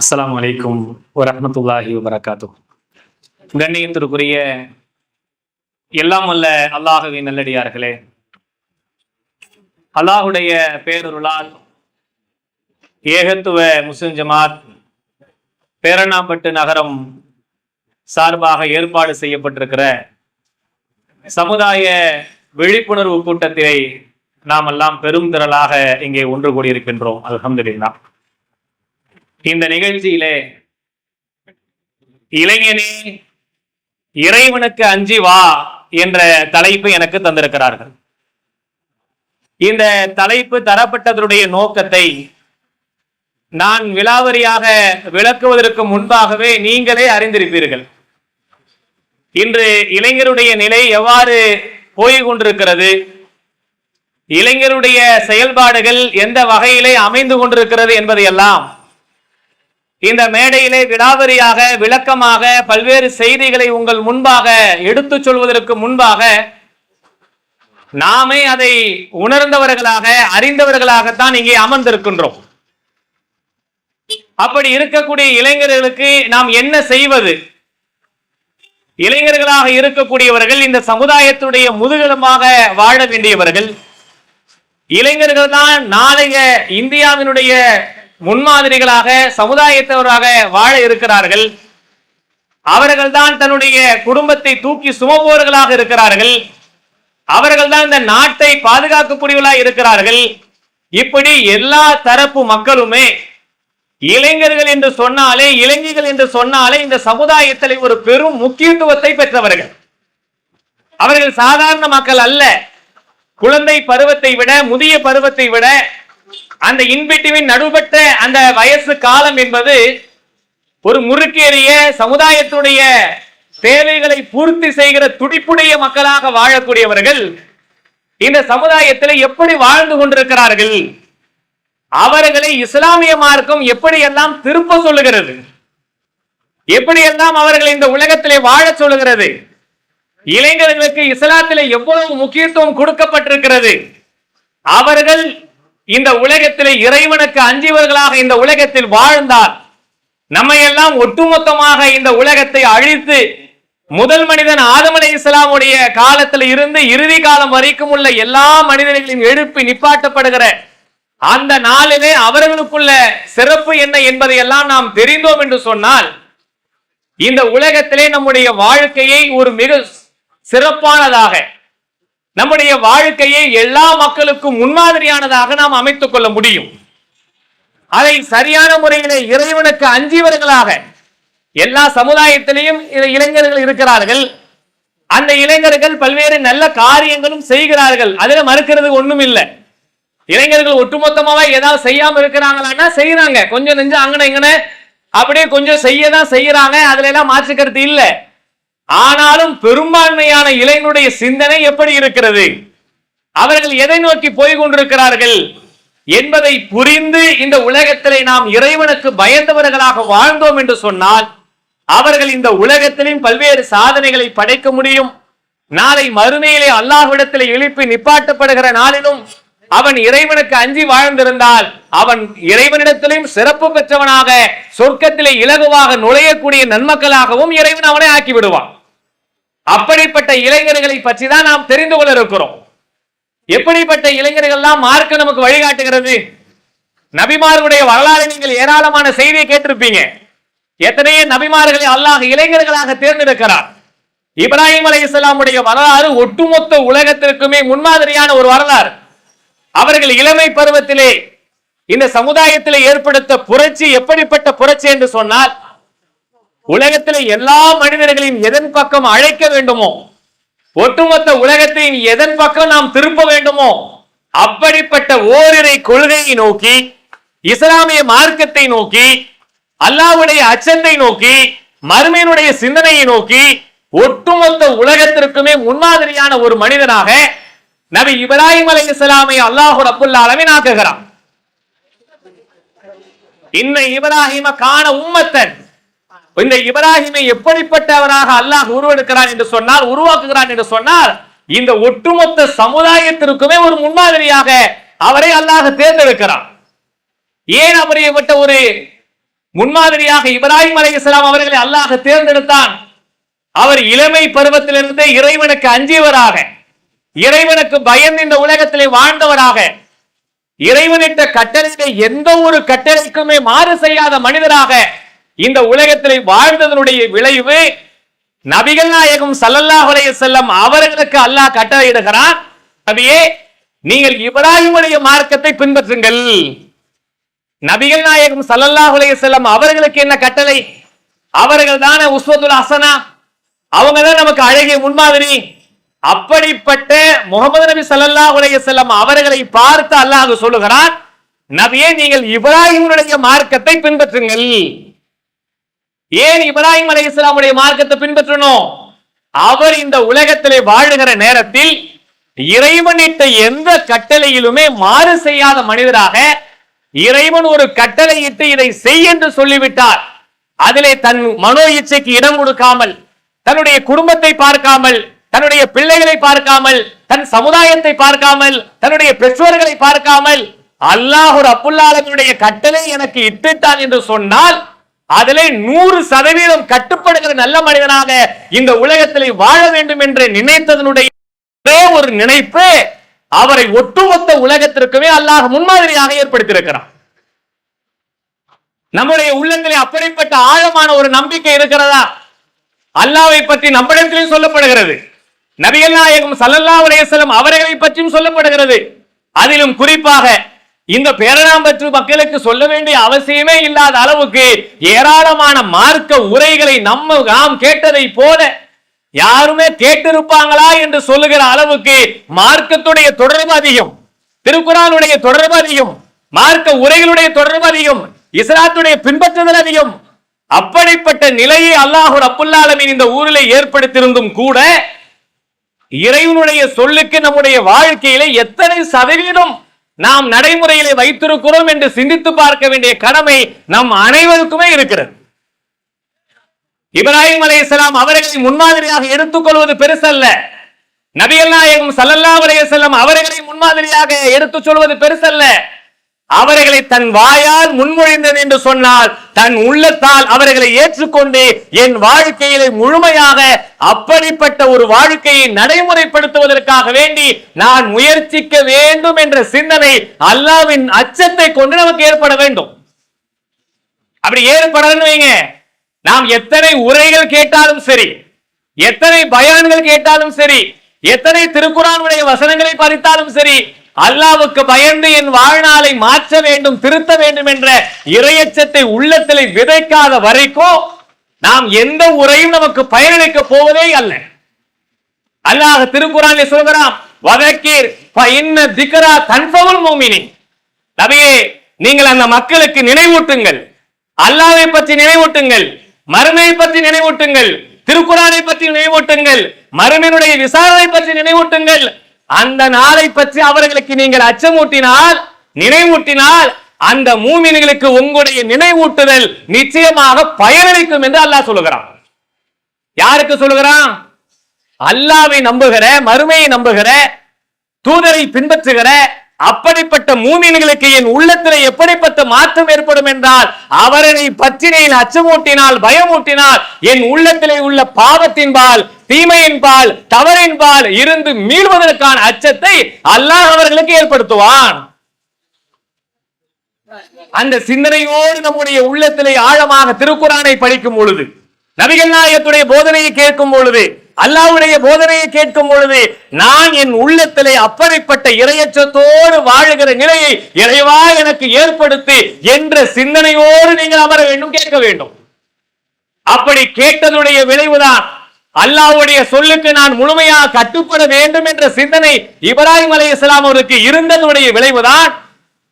அஸ்ஸலாமு அலைக்கும் வரஹ்மத்துல்லாஹி வபரகாத்துஹு. கண்ணியத்திற்குரிய எல்லாம் வல்ல அல்லாஹுவின் நல்லடியார்களே, அல்லாஹுடைய பேரருளால் ஏகத்துவ முஸ்லிம் ஜமாத் பேரணாம்பட்டு நகரம் சார்பாக ஏற்பாடு செய்யப்பட்டிருக்கிற சமுதாய விழிப்புணர்வு கூட்டத்தை நாம் எல்லாம் பெரும் திரளாக இங்கே ஒன்று கூடியிருக்கின்றோம். அல்ஹம்துலில்லாஹ். இந்த நிகழ்ச்சியிலே இளைஞனே இறைவனுக்கு அஞ்சி வா என்ற தலைப்பு எனக்கு தந்திருக்கிறார்கள். இந்த தலைப்பு தரப்பட்டதனுடைய நோக்கத்தை நான் விலாவரியாக விளக்குவதற்கு முன்பாகவே நீங்களே அறிந்திருப்பீர்கள். இன்று இளைஞருடைய நிலை எவ்வாறு போய்கொண்டிருக்கிறது, இளைஞருடைய செயல்பாடுகள் எந்த வகையிலே அமைந்து கொண்டிருக்கிறது என்பதையெல்லாம் இந்த மேடையிலே விடாவரியாக விளக்கமாக பல்வேறு செய்திகளை உங்கள் முன்பாக எடுத்துச் சொல்வதற்கு முன்பாக நாமே அதை உணர்ந்தவர்களாக அறிந்தவர்களாகத்தான் இங்கே அமர்ந்திருக்கின்றோம். அப்படி இருக்கக்கூடிய இளைஞர்களுக்கு நாம் என்ன செய்வது? இளைஞர்களாக இருக்கக்கூடியவர்கள் இந்த சமுதாயத்துடைய முதுகெலும்பாக வாழ வேண்டியவர்கள். இளைஞர்கள் தான் நாளைய இந்தியாவினுடைய முன்மாதிரிகளாக சமுதாயத்தவராக வாழ இருக்கிறார்கள். அவர்கள் தான் தன்னுடைய குடும்பத்தை தூக்கி சுமப்பவர்களாக இருக்கிறார்கள். அவர்கள் தான் இந்த நாட்டை பாதுகாக்கக்கூடியவர்களாக இருக்கிறார்கள். இப்படி எல்லா தரப்பு மக்களுமே இளைஞர்கள் என்று சொன்னாலே, இளைஞர்கள் என்று சொன்னாலே இந்த சமுதாயத்தில் ஒரு பெரும் முக்கியத்துவத்தை பெற்றவர்கள். அவர்கள் சாதாரண மக்கள் அல்ல. குழந்தை பருவத்தை விட, முதிய பருவத்தை விட, அந்த இன்பிட்வீன் நடுபட்ட அந்த வயசு காலம் என்பது ஒரு முறுக்கேறிய சமுதாயத்துடைய தேவைகளை பூர்த்தி செய்கிற துடிப்புடைய மக்களாக வாழக்கூடியவர்கள் இந்த சமுதாயத்தில் எப்படி வாழ்ந்து கொண்டிருக்கிறார்கள், அவர்களை இஸ்லாமிய மார்க்கம் எப்படியெல்லாம் திருப்ப சொல்லுகிறது, எப்படியெல்லாம் அவர்கள் இந்த உலகத்திலே வாழ சொல்லுகிறது, இளைஞர்களுக்கு இஸ்லாத்திலே எவ்வளவு முக்கியத்துவம் கொடுக்கப்பட்டிருக்கிறது, அவர்கள் இந்த உலகத்திலே இறைவனுக்கு அஞ்சியவர்களாக இந்த உலகத்தில் வாழ்ந்தால் நம்மை எல்லாம் ஒட்டுமொத்தமாக இந்த உலகத்தை அழித்து முதல் மனிதன் ஆதம் அலைஹிஸ்ஸலாமுடைய காலத்தில் இருந்து இறுதி காலம் வரைக்கும் உள்ள எல்லா மனிதர்களையும் எழுப்பி நிப்பாட்டப்படுகிற அந்த நாளிலே அவர்களுக்குள்ள சிறப்பு என்ன என்பதை எல்லாம் நாம் தெரிந்தோம் என்று சொன்னால் இந்த உலகத்திலே நம்முடைய வாழ்க்கையை ஒரு மிக சிறப்பானதாக, நம்முடைய வாழ்க்கையை எல்லா மக்களுக்கும் முன்மாதிரியானதாக நாம் அமைத்துக் கொள்ள முடியும். அதை சரியான முறையிலே இறைவனுக்கு அஞ்சியவர்களாக எல்லா சமுதாயத்திலையும் இளைஞர்கள் இருக்கிறார்கள். அந்த இளைஞர்கள் பல்வேறு நல்ல காரியங்களும் செய்கிறார்கள். அதுல மறுக்கிறது ஒண்ணும் இல்லை. இளைஞர்கள் ஒட்டுமொத்தமாக ஏதாவது செய்யாம இருக்கிறாங்களான்னா செய்யறாங்க. கொஞ்சம் நெஞ்சம் அங்கன இங்கன அப்படியே கொஞ்சம் செய்யதான் செய்யறாங்க. அதுல எல்லாம் மாற்று கருத்து இல்லை. ஆனாலும் பெரும்பான்மையான இளைஞருடைய சிந்தனை எப்படி இருக்கிறது, அவர்கள் எதை நோக்கி போய் கொண்டிருக்கிறார்கள் என்பதை புரிந்து இந்த உலகத்திலே நாம் இறைவனுக்கு பயந்தவர்களாக வாழ்ந்தோம் என்று சொன்னால் அவர்கள் இந்த உலகத்திலும் பல்வேறு சாதனைகளை படைக்க முடியும். நாளை மறுமையிலே அல்லாஹ்விடத்திலே எழுப்பி நிப்பாட்டப்படுகிற நாளிலும் அவன் இறைவனுக்கு அஞ்சி வாழ்ந்திருந்தால் அவன் இறைவனிடத்திலும் சிறப்பு பெற்றவனாக சொர்க்கத்திலே இலகுவாக நுழையக்கூடிய நன்மக்களாகவும் இறைவன் அவனை ஆக்கி விடுவான். அப்படிப்பட்ட இளைஞர்களை பற்றி தான் நாம் தெரிந்து கொள்ள இருக்கிறோம். எப்படிப்பட்ட இளைஞர்கள் தான் மார்க்க நமக்கு வழிகாட்டுகிறது. நபிமார்களுடைய வரலாறு நீங்கள் ஏராளமான செய்தியை கேட்டிருப்பீங்க. எத்தனையோ நபிமார்களை அல்லாஹ் இளைஞர்களாக தேர்ந்தெடுக்கிறார். இப்ராஹிம் அலைஹிஸ்ஸலாமுடைய வரலாறு ஒட்டுமொத்த உலகத்திற்குமே முன்மாதிரியான ஒரு வரலாறு. அவர்கள் இளமை பருவத்திலே இந்த சமுதாயத்திலே ஏற்படுத்த புரட்சி எப்படிப்பட்ட புரட்சி என்று சொன்னால், உலகத்திலே எல்லா மனிதர்களையும் எதன் பக்கம் அழைக்க வேண்டுமோ, ஒட்டுமொத்த உலகத்தையும் எதன் பக்கம் நாம் திருப்ப வேண்டுமோ அப்படிப்பட்ட ஓரிரை கொள்கையை நோக்கி, இஸ்லாமிய மார்க்கத்தை நோக்கி, அல்லாஹ்வுடைய அச்சத்தை நோக்கி, மறுமையினுடைய சிந்தனையை நோக்கி ஒட்டுமொத்த உலகத்திற்குமே முன்மாதிரியான ஒரு மனிதனாக நபி இப்ராஹிம் அலைஹிஸ்ஸலாமை அல்லாஹ் ரப்புல் ஆலமீன் ஆக்குகிறான். இன்ன இப்ராஹிம கான உம்மத்தன். இந்த இப்ராஹிமை எப்படிப்பட்டவராக அல்லாஹ் உருவெடுக்கிறான் என்று சொன்னால், உருவாக்குகிறான் என்று சொன்னால், இந்த ஒட்டுமொத்த சமுதாயத்திற்குமே ஒரு முன்மாதிரியாக அவரை அல்லாஹ் தேர்ந்தெடுக்கிறான். ஏன் அப்படிப்பட்ட ஒரு முன்மாதிரியாக இப்ராஹிம் அலைஹிஸ்ஸலாம் அவர்களை அல்லாஹ் தேர்ந்தெடுத்தான். அவர் இளமை பருவத்திலிருந்தே இறைவனுக்கு அஞ்சியவராக, இறைவனுக்கு பயந்து இந்த உலகத்திலே வாழ்ந்தவராக, இறைவனிட்ட கட்டளைக்கு எந்த ஒரு கட்டளைக்குமே மாறு செய்யாத மனிதராக இந்த உலகத்திலே வாழ்ந்ததனுடைய விளைவு நபிகள் நாயகம் ஸல்லல்லாஹு அலைஹி வஸல்லம் அவர்களுக்கு அல்லாஹ் கட்டளையிடுகிறான், நபியே நீங்கள் இப்ராஹிமுடைய மார்க்கத்தை பின்பற்றுங்கள். நபிகள் நாயகம் ஸல்லல்லாஹு அலைஹி வஸல்லம் அவர்களுக்கு என்ன கட்டளை? அவர்கள் தானே உஸ்வத்துல் ஹஸனா, அவங்க தான் நமக்கு அழகிய முன்மாதிரி. அப்படிப்பட்ட முகமது நபி ஸல்லல்லாஹு அலைஹி வஸல்லம் அவர்களை பார்த்து அல்லாஹ் சொல்லுகிறான், நபியே நீங்கள் இப்ராஹிமுடைய மார்க்கத்தை பின்பற்றுங்கள். ஏன் இப்ராஹிம் அலைஹிஸ்ஸலாமுடைய மார்க்கத்தை பின்பற்றணும்? அவர் இந்த உலகத்திலே வாழுகிற நேரத்தில் இறைவனிட்ட எந்த கட்டளையிலுமே மாறு செய்யாத மனிதராக, இறைவன் ஒரு கட்டளையிட்டு இதை செய் என்று சொல்லிவிட்டார், அதிலே தன் மனோ இச்சைக்கு இடம் கொடுக்காமல், தன்னுடைய குடும்பத்தை பார்க்காமல், தன்னுடைய பிள்ளைகளை பார்க்காமல், தன் சமுதாயத்தை பார்க்காமல், தன்னுடைய பெற்றோர்களை பார்க்காமல் அல்லாஹ் ரப்புல் ஆலமீனுடைய கட்டளை எனக்கு இட்டுட்டான் என்று சொன்னால் அதிலே 100% கட்டுப்படுகிற நல்ல மனிதனாக இந்த உலகத்திலே வாழ வேண்டும் என்று நினைத்ததனுடைய ஒரு நினைப்பு அவரை ஒட்டுமொத்த உலகத்திற்குமே அல்லாஹ் முன்மாதிரியாக ஏற்படுத்தியிருக்கிறான். நம்முடைய உள்ளங்களில் அப்படிப்பட்ட ஆழமான ஒரு நம்பிக்கை இருக்கிறதா? அல்லாஹ்வை பற்றி நம்மிடத்திலும் சொல்லப்படுகிறது, நபிகள் நாயகம் ஸல்லல்லாஹு அலைஹி வஸல்லம் அவர்களை பற்றியும் சொல்லப்படுகிறது. அதிலும் குறிப்பாக இந்த பேரணாம்பற்று மக்களுக்கு சொல்ல வேண்டிய அவசியமே இல்லாத அளவுக்கு ஏராளமான மார்க்க உரைகளை நாம் கேட்டதை போல யாருமே கேட்டிருப்பாங்களா என்று சொல்லுகிற அளவுக்கு மார்க்கத்துடைய தொடர்பு அதிகம், திருக்குர்ஆனுடைய தொடர்பு அதிகம், மார்க்க உரைகளுடைய தொடர்பு அதிகம், இஸ்லாத்துடைய பின்பற்றுதல் அதிகம். அப்படிப்பட்ட நிலையை அல்லாஹ் ரப்புல் ஆலமீன் இந்த ஊரிலே ஏற்படுத்தியிருந்தும் கூட இறைவனுடைய சொல்லுக்கு நம்முடைய வாழ்க்கையிலே எத்தனை சதவீதம் நாம் நடைமுறையிலே வைத்திருக்கிறோம் என்று சிந்தித்து பார்க்க வேண்டிய கடமை நம் அனைவருக்குமே இருக்கிறது. இப்ராஹிம் அலைஹிஸ்ஸலாம் அவர்களை முன்மாதிரியாக எடுத்துக்கொள்வது பெருசல்ல, நபிகள் நாயகம் ஸல்லல்லாஹு அலைஹி வஸல்லம் அவர்களை முன்மாதிரியாக எடுத்துச் சொல்வது பெருசல்ல. அவர்களை தன் வாயால் முன்மொழிந்தது என்று சொன்னால் தன் உள்ளத்தால் அவர்களை ஏற்றுக்கொண்டு என் வாழ்க்கையிலே முழுமையாக அப்படிப்பட்ட ஒரு வாழ்க்கையை நடைமுறைப்படுத்துவதற்காக வேண்டி நான் முயற்சிக்க வேண்டும் என்ற சிந்தனை அல்லாஹ்வின் அச்சத்தை கொண்டு நமக்கு ஏற்பட வேண்டும். அப்படி ஏற்படணும் வைங்க, நாம் எத்தனை உரைகள் கேட்டாலும் சரி, எத்தனை பயான்கள் கேட்டாலும் சரி, எத்தனை திருக்குர்ஆனுடைய வசனங்களை படித்தாலும் சரி, அல்லாஹ்வுக்கு பயந்து என் வாழ்நாளை மாற்ற வேண்டும், திருத்த வேண்டும் என்ற இறையச்சத்தை உள்ளத்திலே விதைக்காத வரைக்கும் நாம் எந்த உரையும் நமக்கு பயனளிக்க போவதே அல்ல. அல்லாஹ் திருக்குர்ஆனில் சொல்கிறான், வதக்கிர் ஃபஇன்ன திக்ரா தன்ஃபவுல் முஃமினீன். நபியே நீங்கள் அந்த மக்களுக்கு நினைவூட்டுங்கள், அல்லாஹ்வை பற்றி நினைவூட்டுங்கள், மறுமையை பற்றி நினைவூட்டுங்கள், திருக்குர்ஆனை பற்றி நினைவூட்டுங்கள், மறுமையினுடைய விசாரணை பற்றி நினைவூட்டுங்கள். அந்த நாளை பற்றி அவர்களுக்கு நீங்கள் அச்சமூட்டினால், நினைவூட்டினால் அந்த மூமின்களுக்கு உங்களுடைய நினைவூட்டுதல் நிச்சயமாக பயனளிக்கும் என்று அல்லாஹ் சொல்லுகிறான். யாருக்கு சொல்லுகிறான்? அல்லாஹ்வை நம்புகிற, மறுமையை நம்புகிற, தூதரை பின்பற்றுகிற அப்படிப்பட்ட மூமின்களுக்கு என் உள்ளத்திலே எப்படிப்பட்ட மாற்றம் ஏற்படும் என்றால், அவரை பற்றினையில் அச்சமூட்டினால், பயமூட்டினால் என் உள்ளத்திலே உள்ள பாவத்தின்பால், தீமையின்பால், தவறின்பால் இருந்து மீள்வதற்கான அச்சத்தை அல்லாஹ் அவர்களுக்கு ஏற்படுத்துவான். அந்த சிந்தனையோடு நம்முடைய உள்ளத்திலே ஆழமாக திருக்குர்ஆனை படிக்கும் பொழுது, நபிகள் நாயகத்துடைய போதனையை கேட்கும் பொழுது, அல்லாஹ்வுடைய போதனையை கேட்கும் பொழுது நான் என் உள்ளத்திலே அப்படிப்பட்ட இறையச்சத்தோடு வாழுகிற நிலையை இறைவா எனக்கு ஏற்படுத்தி என்ற சிந்தனையோடு நீங்கள் அமர வேண்டும், கேட்க வேண்டும். அப்படி கேட்டதுடைய விளைவுதான் அல்லாஹ்வுடைய சொல்லுக்கு நான் முழுமையாக கட்டுப்பட வேண்டும் என்ற சிந்தனை இப்ராஹிம் அலைஹிஸ்ஸலாம் அவருக்கு இருந்ததுடைய விளைவுதான்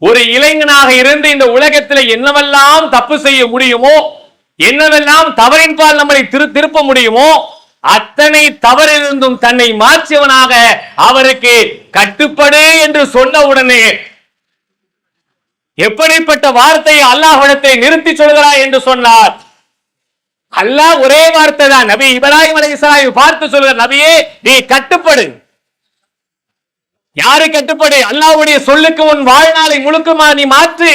ஒரு இளைஞனாக இருந்து இந்த உலகத்தில் என்னவெல்லாம் தப்பு செய்ய முடியுமோ, என்னவெல்லாம் தவறின்பால் நம்மை திருப்ப முடியுமோ அத்தனை தவறிலிருந்தும் தன்னை மாற்றியவனாக அவருக்கு கட்டுப்படு என்று சொன்ன உடனே எப்படிப்பட்ட வார்த்தையை அல்லாஹ்விடத்தை நிறுத்தி சொல்கிறார் என்று சொன்னார். அல்லாஹ் ஒரே வார்த்தை தான் நபி இப்ராஹிம் அலைஹிஸ்ஸலாம் பார்த்து சொல்கிறார், நபியே நீ கட்டுப்படு. யாரு கட்டுப்படு? அல்லாஹ்வுடைய சொல்லுக்கு உன் வாழ்நாளை முழுக்குமா நீ மாற்று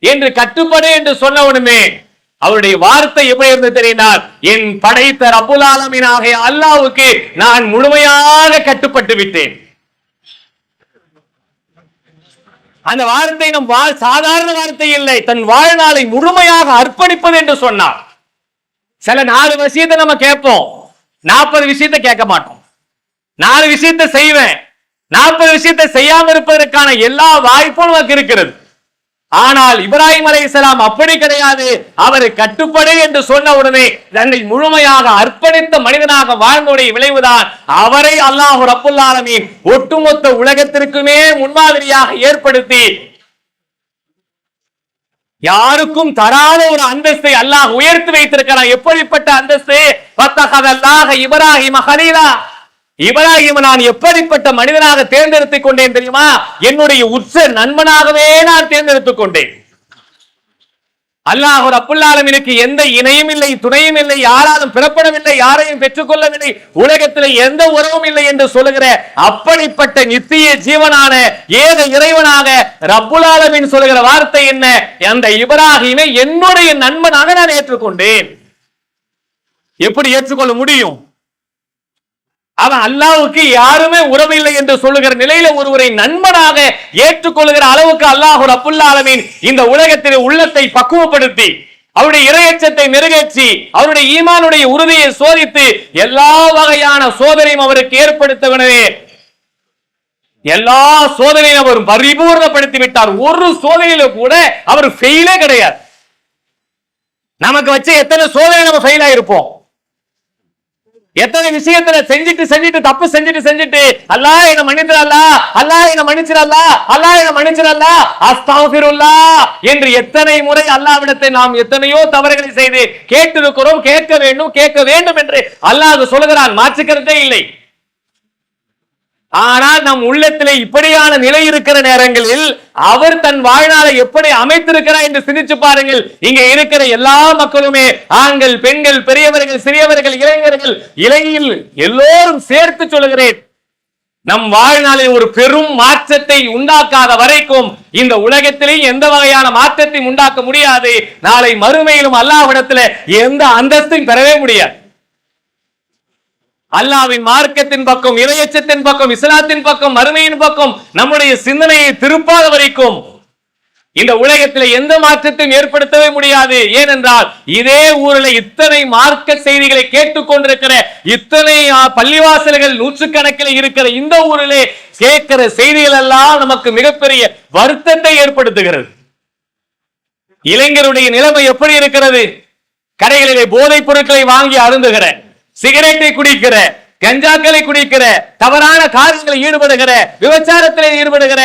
என்று கட்டுப்படு என்று சொன்ன உடனே அவருடைய வார்த்தை எப்படி இருந்து தெரியினார்? என் படைத்த ரப்புல் ஆலமீன் ஆகிய அல்லாஹ்வுக்கு நான் முழுமையாக கட்டுப்பட்டு விட்டேன். அந்த வார்த்தை நம் சாதாரண வார்த்தை இல்லை, தன் வாழ்நாளை முழுமையாக அர்ப்பணிப்பது என்று சொன்னார். சில 4 விஷயத்தை நம்ம கேட்போம், 40 விஷயத்தை கேட்க மாட்டோம். 4 விஷயத்தை செய்வேன், 40 விஷயத்தை செய்யாம இருப்பதற்கான எல்லா வாய்ப்பும் நமக்கு இருக்கிறது. ஆனால் இப்ராஹிம் அலைஹிஸ்ஸலாம் அப்படி கிடையாது. அவர் கட்டுப்படு என்று சொன்ன உடனே தன்னை முழுமையாக அர்ப்பணித்த மனிதனாக வாழ்ந்தோடைய விளைவுதான் அவரை அல்லாஹ் ரப்புல் ஆலமீன் ஒட்டுமொத்த உலகத்திற்குமே முன்மாதிரியாக ஏற்படுத்தி யாருக்கும் தராத ஒரு அந்தஸ்தை அல்லாஹ் உயர்த்தி வைத்திருக்கிறான். எப்படிப்பட்ட அந்தஸ்து? ஃபத்தஹதல்லாஹ இப்ராஹிம கலீலா. இப்ராஹிம் நான் எப்படிப்பட்ட மனிதனாக தேர்ந்தெடுத்துக் கொண்டேன் தெரியுமா? என்னுடைய உச்ச நண்பனாகவே நான் தேர்ந்தெடுத்துக் கொண்டேன். அல்லாஹ் ரப்புல் ஆலமீனுக்கு எந்த இணையும் இல்லை, துணையும் இல்லை, யாராலும் பிறப்படவில்லை, யாரையும் பெற்றுக் கொள்ளவில்லை, உலகத்தில் எந்த உறவும் இல்லை என்று சொல்லுகிற அப்படிப்பட்ட நித்திய ஜீவனான ஏக இறைவனாக ரப்புல் ஆலமீன் சொல்லுகிற வார்த்தை என்ன? அந்த இப்ராஹிமை என்னுடைய நண்பனாக நான் ஏற்றுக்கொண்டேன். எப்படி ஏற்றுக்கொள்ள முடியும்? அவன் அல்லாஹ்வுக்கு யாருமே உறவில்லை என்று சொல்லுகிற நிலையில ஒருவரை நண்பனாக ஏற்றுக்கொள்ளுகிற அளவுக்கு அல்லாஹ் ரப்புல் ஆலமீன் இந்த உள்ளத்தில் உள்ளத்தை பக்குவப்படுத்தி அவருடைய இறையச்சத்தை நிறைவேற்றி அவருடைய ஈமானுடைய உறுதியை சோதித்து எல்லா வகையான சோதனையும் அவருக்கு ஏற்படுத்தவனவே எல்லா சோதனையும் அவர் பரிபூர்ணப்படுத்தி விட்டார். ஒரு சோதனையில கூட அவர் ஃபெயிலே கிடையாது. நமக்கு வச்ச எத்தனை சோதனை நம்ம ஃபெயில் ஆயிருப்போம். எத்தனை விஷயத்துல செஞ்சுட்டு தப்பு செஞ்சுட்டு அல்லாஹ் என்ன மன்னிச்சிரல்லா, அல்லாஹ் என்ன மன்னிச்சிரல்லா, அல்லாஹ் என்ன மன்னிச்சிரல்லா, அஸ்தக்ஃபிருல்லாஹ் என்று எத்தனை முறை அல்லாஹ்விடத்தை நாம் எத்தனையோ தவறுகளை செய்து கேட்டிருக்கிறோம். கேட்க வேண்டும் என்று அல்லாஹ் சொல்லுகிறான், மாற்றுக்கிறதே இல்லை. ஆனால் நம் உள்ளத்திலே இப்படியான நிலை இருக்கிற நேரங்களில் அவர் தன் வாழ்நாளை எப்படி அமைத்திருக்கிறார் என்று சிந்திச்சு பாருங்கள். இங்க இருக்கிற எல்லா மக்களுமே ஆண்கள், பெண்கள், பெரியவர்கள், சிறியவர்கள், இளைஞர்கள், இளைஞர்கள் எல்லோரும் சேர்த்து சொல்லுகிறேன், நம் வாழ்நாளில் ஒரு பெரும் மாற்றத்தை உண்டாக்காத வரைக்கும் இந்த உலகத்திலே எந்த வகையான மாற்றத்தை உண்டாக்க முடியாது. நாளை மறுமையிலும் அல்லாஹ்விடத்தில் எந்த அந்தஸ்தையும் பெறவே முடியாது. அல்லாஹ்வின் மார்க்கத்தின் பக்கம், இறையச்சத்தின் பக்கம், இஸ்லாத்தின் பக்கம், மறுமையின் பக்கம் நம்முடைய சிந்தனையை திருப்பாத வரைக்கும் இந்த உலகத்தில் எந்த மாற்றத்தையும் ஏற்படுத்தவே முடியாது. ஏனென்றால் இதே ஊரில் இத்தனை மார்க்க செய்திகளை கேட்டுக்கொண்டிருக்கிற இத்தனை பள்ளிவாசல்கள் நூற்றுக்கணக்கில் இருக்கிற இந்த ஊரிலே கேட்கிற செய்திகள் எல்லாம் நமக்கு மிகப்பெரிய வருத்தத்தை ஏற்படுத்துகிறது. இளைஞருடைய நிலைமை எப்படி இருக்கிறது? கடைகளிலே போதைப் பொருட்களை வாங்கி அருந்துகிற, சிகரெட்டை குடிக்கிற, கஞ்சாக்களை குடிக்கிற, தவறான காரியங்களில் ஈடுபடுகிற, விபச்சாரத்தில் ஈடுபடுகிற,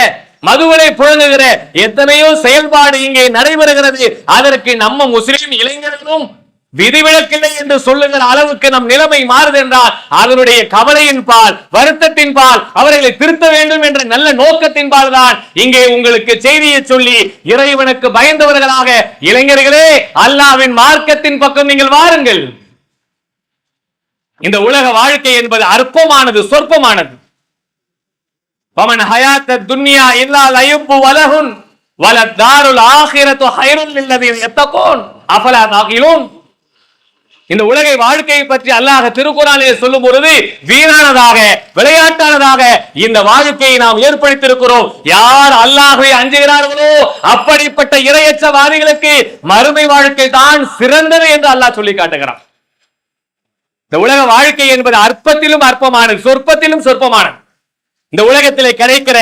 மதுவினை புழங்குகிற எத்தனையோ செயல்பாடு இங்கே நடைபெறுகிறது. அதற்கு நம்ம முஸ்லிம் இளைஞர்களும் விதிவிலக்கில்லை என்று சொல்லுகிற அளவுக்கு நம் நிலைமை மாறுது என்றால் அதனுடைய கவலையின் பால், வருத்தத்தின் பால், அவர்களை திருத்த வேண்டும் என்ற நல்ல நோக்கத்தின் பால் தான் இங்கே உங்களுக்கு செய்தியை சொல்லி இறைவனுக்கு பயந்தவர்களாக இளைஞர்களே அல்லாஹ்வின் மார்க்கத்தின் பக்கம் நீங்கள் வாருங்கள். இந்த உலக வாழ்க்கை என்பது அற்பமானது, சொற்பமானது. வமன் ஹயாத்தத் துன்யா இல்லா லயப்பு வலஹுன் வலத்தாருல் ஆகிரத்து ஹைருல் லில்லதீன யத்தகூன் அஃபலா தாகிலூன். இந்த உலக வாழ்க்கையை பற்றி அல்லாஹ் திருக்குர்ஆனிலே சொல்லும் பொழுது வீணானதாக, விளையாட்டானதாக இந்த வாழ்க்கையை நாம் ஏற்படுத்தியிருக்கிறோம். யார் அல்லாஹ்வை அஞ்சுகிறார்களோ அப்படிப்பட்ட இறையற்றவாதிகளுக்கு மறுமை வாழ்க்கை தான் சிறந்தது என்று அல்லாஹ் சொல்லி காட்டுகிறான். இந்த உலக வாழ்க்கை என்பது அற்பத்திலும் அற்பமானது, சொற்பத்திலும் சொற்பமானது. இந்த உலகத்திலே கிடைக்கிற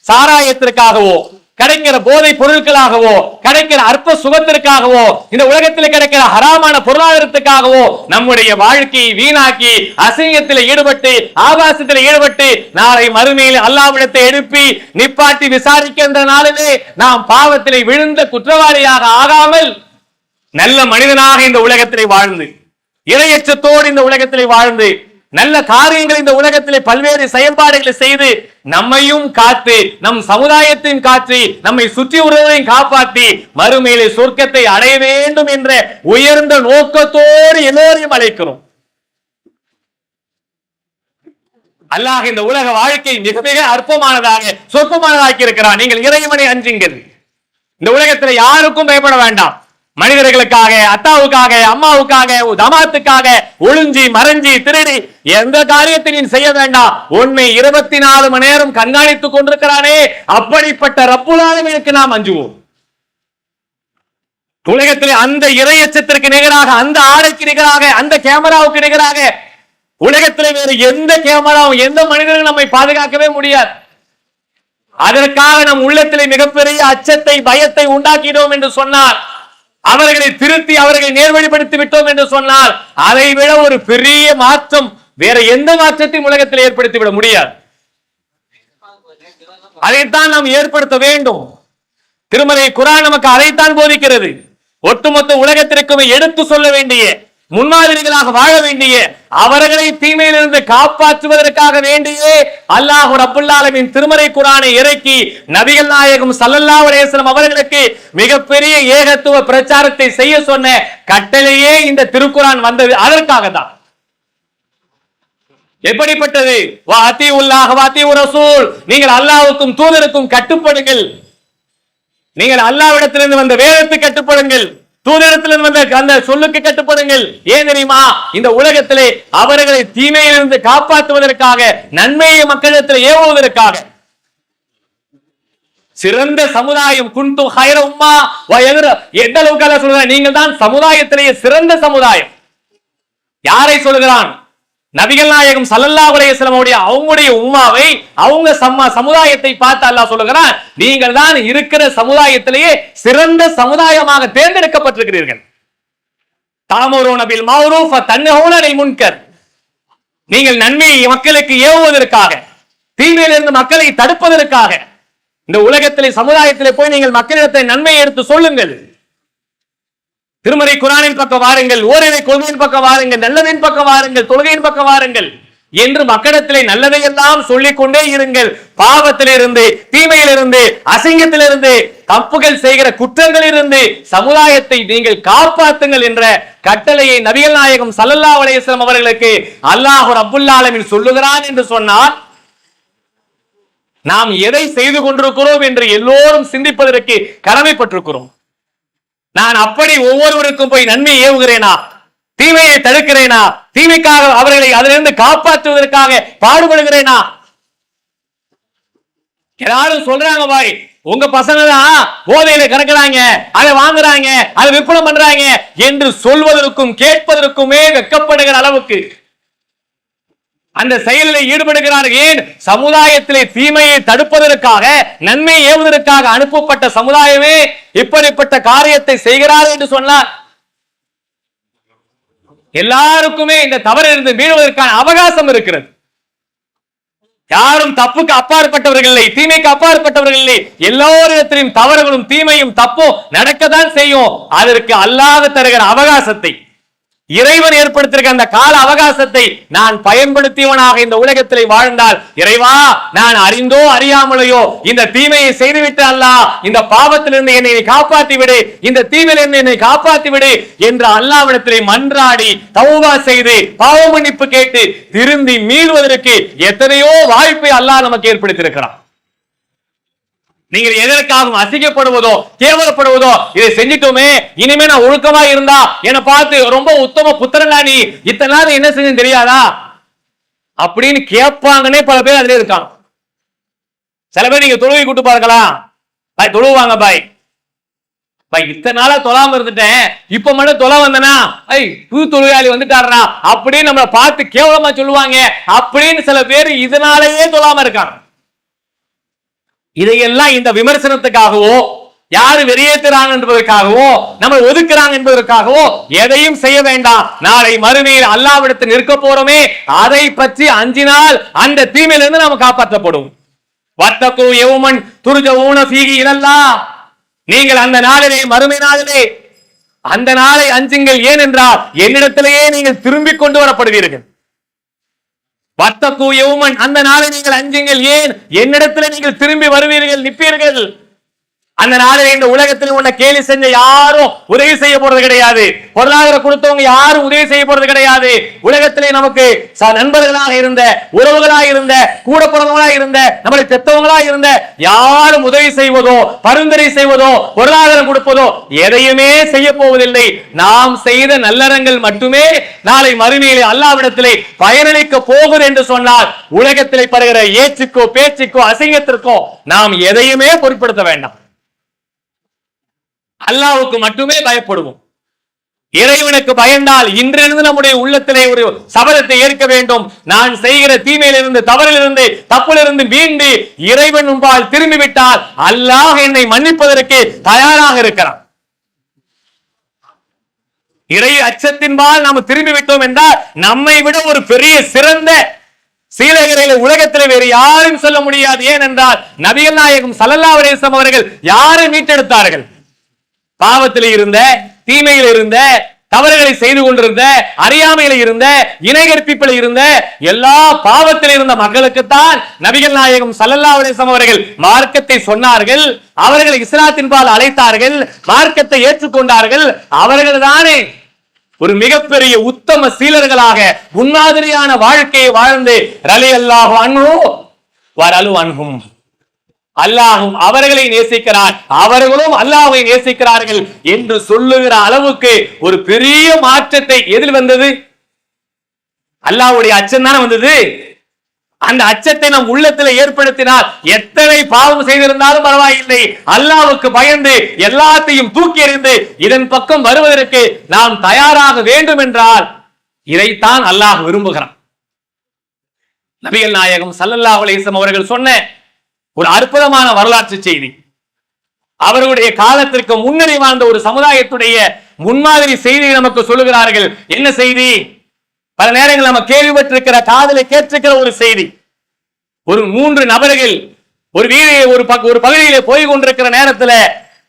சாராயத்திற்காகவோ, கிடைக்கிற போதை பொருட்களாகவோ, கிடைக்கிற அற்ப சுகத்திற்காகவோ, இந்த உலகத்தில் கிடைக்கிற ஹராமான பொருளாதாரத்துக்காகவோ நம்முடைய வாழ்க்கையை வீணாக்கி அசிங்கத்தில் ஈடுபட்டு, ஆபாசத்தில் ஈடுபட்டு நாளை மறுமையில் அல்லாஹ்விடத்தை எழுப்பி நிப்பாட்டி விசாரிக்கின்ற நாளிலே நாம் பாவத்திலே விழுந்த குற்றவாளியாக ஆகாமல் நல்ல மனிதனாக இந்த உலகத்திலே வாழ்ந்து, இறையச்சத்தோடு இந்த உலகத்திலே வாழ்ந்து, நல்ல காரியங்கள் இந்த உலகத்திலே பல்வேறு செயல்பாடுகளை செய்து நம்மையும் காத்து, நம் சமுதாயத்தையும் காத்து, நம்மை சுற்றி உள்ளவரையும் காப்பாற்றி மறுமையிலே சொர்க்கத்தை அடைய வேண்டும் என்ற உயர்ந்த நோக்கத்தோடு எல்லோரையும் அழைக்கிறோம். அல்லாஹ் இந்த உலக வாழ்க்கை மிக மிக அற்பமானதாக, சொற்பமானதாக்கி இருக்கிறான். நீங்கள் இறைவனை அஞ்சுங்கள். இந்த உலகத்தில் யாருக்கும் பயப்பட வேண்டாம். மனிதர்களுக்காக, அத்தாவுக்காக, அம்மாவுக்காக, தமாத்துக்காக ஒளிஞ்சி மறைஞ்சி திருடி எந்த காரியத்தை நீ செய்ய வேண்டாம். உன்னை 24 மணி நேரம் கண்காணித்துக் கொண்டிருக்கிறானே, அப்படிப்பட்ட ரப்புல் ஆலமீனுக்கு நாம் அஞ்சுவோம். உலகத்திலே அந்த இறையச்சத்திற்கு நிகராக, அந்த ஆடைக்கு நிகராக, அந்த கேமராவுக்கு நிகராக உலகத்திலே வேறு எந்த கேமராவும் எந்த மனிதர்களும் நம்மை பாதுகாக்கவே முடியாது. அதற்காக நம் உள்ளத்திலே மிகப்பெரிய அச்சத்தை, பயத்தை உண்டாக்கினோம் என்று சொன்னார், அவர்களை திருத்தி அவர்களை நேர்வழிப்படுத்தி விட்டோம் என்று சொன்னால், அதை விட ஒரு பெரிய மாற்றம் வேற எந்த மாற்றத்தையும் உலகத்தில் ஏற்படுத்திவிட முடியாது. அதைத்தான் நாம் ஏற்படுத்த வேண்டும். திருமறை குர்ஆன் நமக்கு அதைத்தான் போதிக்கிறது. ஒட்டுமொத்த உலகத்திற்குமே எடுத்து சொல்ல வேண்டிய, முன்மாதிரிகளாக வாழ வேண்டிய, அவர்களை தீமையிலிருந்து காப்பாற்றுவதற்காக வேண்டியே அல்லாஹ் ரப்புல் ஆலமீன் திருமறை குர்ஆனை இறக்கி நபிகள் நாயகம் ஸல்லல்லாஹு அலைஹி வஸல்லம் அவர்களுக்கு மிகப்பெரிய ஏகத்துவ பிரச்சாரத்தை செய்ய சொன்ன கட்டளையே இந்த திருக்குர்ஆன் வந்தது அதற்காக தான். எப்படிப்பட்டது? வஅத்தியுல்லாஹ வஅத்தியுர் ரசூல், நீங்கள் அல்லாஹ்வுக்கும் தூதருக்கும் கட்டுப்படுங்கள். நீங்கள் அல்லாஹ்விடத்திலிருந்து வந்த வேதத்துக்கு கட்டுப்படுங்கள், தூதரிடத்திலிருந்து வந்த அந்த சொல்லுக்கு கட்டுப்படுங்கள். ஏன் தெரியுமா? இந்த உலகத்திலே அவர்களை தீமையிலிருந்து காப்பாற்றுவதற்காக, நன்மையை மக்களிடத்தில் ஏவுவதற்காக. சிறந்த சமுதாயம் குன்து ஹைர உம்மா எந்த அளவுக்கு அல்லாஹ் சொல்றான், நீங்கள் தான் சமுதாயத்திலேயே சிறந்த சமுதாயம். யாரை சொல்கிறான்? நபிகள் நாயகம் ஸல்லல்லாஹு அலைஹி வஸல்லம் அவங்களுடைய உம்மாவை, அவங்க சமுதாயத்தை பார்த்து அல்லாஹ் சொல்லுகிறான், நீங்கள் தான் இருக்கிற சமுதாயத்திலேயே சிறந்த சமுதாயமாக தேர்ந்தெடுக்கப்பட்டிருக்கிறீர்கள். தாமுரூன பில் மஅரூஃப் வ தன்ஹூன அனில் முன்கர், நீங்கள் நன்மையை மக்களுக்கு ஏவுவதற்காக, தீமையிலிருந்து மக்களை தடுப்பதற்காக இந்த உலகத்திலே சமுதாயத்திலே போய் நீங்கள் மக்களிடத்தை நன்மையை எடுத்து சொல்லுங்கள். திருமறை குர்ஆனின் பக்கம் வாருங்கள், ஓரிரை கொள்கையின் பக்கம் வாருங்கள், நல்லதின் பக்கம் வாருங்கள், தொழுகையின் பக்கம் வாருங்கள் என்று மக்களிடத்திலே நல்லதையெல்லாம் சொல்லிக் கொண்டே இருங்கள். பாவத்திலிருந்து, தீமையிலிருந்து, அசிங்கத்திலிருந்து, தப்புகள் செய்கிற குற்றங்களிலிருந்து சமுதாயத்தை நீங்கள் காப்பாற்றுங்கள் என்ற கட்டளையை நபிகள் நாயகம் ஸல்லல்லாஹு அலைஹி வஸல்லம் அவர்களுக்கு அல்லாஹ் ரப்புல் ஆலமீன் சொல்லுகிறான் என்று சொன்னால், நாம் எதை செய்து கொண்டிருக்கிறோம் என்று எல்லோரும் சிந்திப்பதற்கு கடமைப்பட்டிருக்கிறோம். நான் அப்படி ஒவ்வொருவருக்கும் போய் நன்மை ஏவுகிறேனா, தீமையை தடுக்கிறேனா, தீமைக்காக அவர்களை அதிலிருந்து காப்பாற்றுவதற்காக பாடுபடுகிறேனா? எல்லாரும் சொல்றாங்க, பாய் உங்க பசங்க தான் போதையில கறக்குறாங்க, அதை வாங்குறாங்க, அதை விற்பனை பண்றாங்க என்று சொல்வதற்கும் கேட்பதற்குமே வெட்கப்படுகிற அளவுக்கு அந்த செயலில் ஈடுபடுகிறார்கள். ஏன்? சமுதாயத்திலே தீமையை தடுப்பதற்காக, நன்மையை ஏவுவதற்காக அனுப்பப்பட்ட சமுதாயமே இப்படிப்பட்ட காரியத்தை செய்கிறார் என்று சொன்னார். எல்லாருக்குமே இந்த தவறிலிருந்து மீள்வதற்கான அவகாசம் இருக்கிறது. யாரும் தப்புக்கு அப்பாற்பட்டவர்கள் இல்லை, தீமைக்கு அப்பாற்பட்டவர்கள் இல்லை. எல்லோரிடத்திலும் தவறுகளும் தீமையும் தப்பும் நடக்கத்தான் செய்யும். அதற்கு அல்லாஹ் தருகிற அவகாசத்தை, இறைவன் ஏற்படுத்தியிருக்க அந்த கால அவகாசத்தை நான் பயன்படுத்தியவனாக இந்த உலகத்திலே வாழ்ந்தால், இறைவா நான் அறிந்தோ அறியாமலையோ இந்த தீமையை செய்துவிட்டு அல்லாஹ் இந்த பாவத்திலிருந்து என்னை காப்பாற்றி விடு, இந்த தீமையிலிருந்து என்னை காப்பாற்றி விடு என்று அல்லாஹ்விடத்திலே மன்றாடி தௌபா செய்து பாவ மன்னிப்பு கேட்டு திருந்தி மீள்வதற்கு எத்தனையோ வாய்ப்பை அல்லாஹ் நமக்கு ஏற்படுத்தியிருக்கிறான். நீங்கள் எதற்காகவும் அசிங்கப்படுவதோ கேவலப்படுவதோ, இதை செஞ்சிட்டோமே இனிமே நான் ஒழுக்கமா இருந்தா என்னை பார்த்து ரொம்ப உத்தம புத்திரனா நீ இத்தனை நாள் என்ன செஞ்சு தெரியாதா அப்படின்னு கேட்பாங்கன்னே பல பேர் அதுல இருக்காங்க. சில பேர் நீங்க தொழுகை கூட்டு பார்க்கலாம், பாய் தொழுவாங்க, பாய் பாய் இத்தனை நாளா தொழாம இருந்துட்டேன், இப்ப மட்டும் தொலை வந்தனா புது தொழுகையாளி வந்துட்டாரா அப்படின்னு நம்மளை பார்த்து கேவலமா சொல்லுவாங்க அப்படின்னு சில பேர் இதனாலேயே தொழாம இருக்காங்க. இதையெல்லாம் இந்த விமர்சனத்துக்காகவோ, யாரு வெளியேற்றுறாங்க என்பதற்காகவோ, நம்ம ஒதுக்குறாங்க என்பதற்காகவோ எதையும் செய்ய வேண்டாம். நாளை மறுமையில் அல்லாஹ்விடத்தில் நிற்க போறோமே, அதை பற்றி அஞ்சினால் அந்த தீமையிலிருந்து நாம் காப்பாற்றப்படும். வத்தகு யௌமன் துர்ஜஊன ஃபீஹி இலல்லாஹ், நீங்கள் அந்த நாளிலே, மறுமை நாளிலே அந்த நாளை அஞ்சுங்கள். ஏனென்றால் என்னிடத்திலேயே நீங்கள் திரும்பிக் கொண்டு வரப்படுவீர்கள். வத்தகு யௌமன், அந்த நாளை நீங்கள் அஞ்சுங்கள். ஏன்? என்னிடத்தில் நீங்கள் திரும்பி வருவீர்கள், நிற்பீர்கள். அந்த நாளில் இந்த உலகத்தில் உன்னை கேலி செஞ்ச யாரும் உதவி செய்ய போறது கிடையாது. பொருளாதாரம் கொடுத்தவங்க யாரும் உதவி செய்ய போறது கிடையாது. உலகத்திலே நமக்கு நண்பர்களாக இருந்த, உறவுகளாக இருந்த, கூட பிறந்தவங்களாக இருந்த, நம்மளை பெற்றவங்களாக இருந்த யாரும் உதவி செய்வதோ, பரிந்துரை செய்வதோ, பொருளாதாரம் கொடுப்பதோ எதையுமே செய்ய போவதில்லை. நாம் செய்த நல்லறங்கள் மட்டுமே நாளை மறுமையிலே அல்லாஹ்விடத்திலே பயனளிக்க போகுது என்று சொன்னால், உலகத்திலே படுகிற ஏச்சுக்கோ, பேச்சுக்கோ, அசிங்கத்திற்கோ நாம் எதையுமே பொருட்படுத்த வேண்டாம். அல்லாஹ்வுக்கு மட்டுமே பயப்படுவோம். இறைவனுக்கு பயந்தால் இன்றிலிருந்து நம்முடைய உள்ளத்திலே ஒரு சபதத்தை ஏற்க வேண்டும். நான் செய்கிற தீமையிலிருந்து, தவறிலிருந்து, தப்பிலிருந்து மீண்டு இறைவன் முன்பால் திரும்பிவிட்டால் அல்லாஹ் என்னை மன்னிப்பதற்கு தயாராக இருக்கிறான். இறை அச்சத்தின்பால் நாம் திரும்பி விட்டோம் என்றால் நம்மை விட ஒரு பெரிய சிறந்த சீலகரையில உலகத்திலே வேறு யாரும் சொல்ல முடியாது. ஏனென்றால் நபிகள் நாயகம் ஸல்லல்லாஹு அலைஹி வஸல்லம் அவர்கள் யாரை மீட்டெடுத்தார்கள்? பாவத்தில் இருந்த, தீமையில் இருந்த, தவறுகளை செய்து கொண்டிருந்த, அறியாமையில இருந்த, இணை கற்பிப்பில் இருந்த, எல்லா பாவத்தில் இருந்த மக்களுக்குத்தான் நபிகள் நாயகம் ஸல்லல்லாஹு அலைஹி வஸல்லம் அவர்கள் மார்க்கத்தை சொன்னார்கள். அவர்களை இஸ்லாத்தின் பால் அழைத்தார்கள், மார்க்கத்தை ஏற்றுக்கொண்டார்கள். அவர்கள் தானே ஒரு மிகப்பெரிய உத்தம சீலர்களாக முன்மாதிரியான வாழ்க்கையை வாழ்ந்து ரலியல்லாஹு அன்ஹு வரலு அன்ஹும், அல்லாஹும் அவர்களை நேசிக்கிறார், அவர்களும் அல்லாஹ்வை நேசிக்கிறார்கள் என்று சொல்லுகிற அளவுக்கு ஒரு பெரிய மாற்றத்தை எதில் வந்தது? அல்லாஹ்வுடைய அச்சம் தானே வந்தது. அந்த அச்சத்தை நம் உள்ளத்தில் ஏற்படுத்தினால் எத்தனை பாவம் செய்திருந்தாலும் பரவாயில்லை, அல்லாஹ்வுக்கு பயந்து எல்லாத்தையும் தூக்கி எறிந்து இதன் பக்கம் வருவதற்கு நாம் தயாராக வேண்டும் என்றால் இதைத்தான் அல்லாஹ் விரும்புகிறான். நபிகள் நாயகம் ஸல்லல்லாஹு அலைஹி வஸல்லம் அவர்கள் சொன்ன ஒரு அற்புதமான வரலாற்று செய்தி. அவர்களுடைய காலத்திற்கு முன்னணி வாழ்ந்த ஒரு சமுதாயத்துடைய முன்மாதிரி செய்தியை நமக்கு சொல்லுகிறார்கள். என்ன செய்தி? பல நேரங்கள் நம்ம கேள்விப்பட்டிருக்கிற, காதலை கேட்டிருக்கிற ஒரு செய்தி. ஒரு 3 நபர்கள் ஒரு பகுதியிலே போய் கொண்டிருக்கிற நேரத்தில்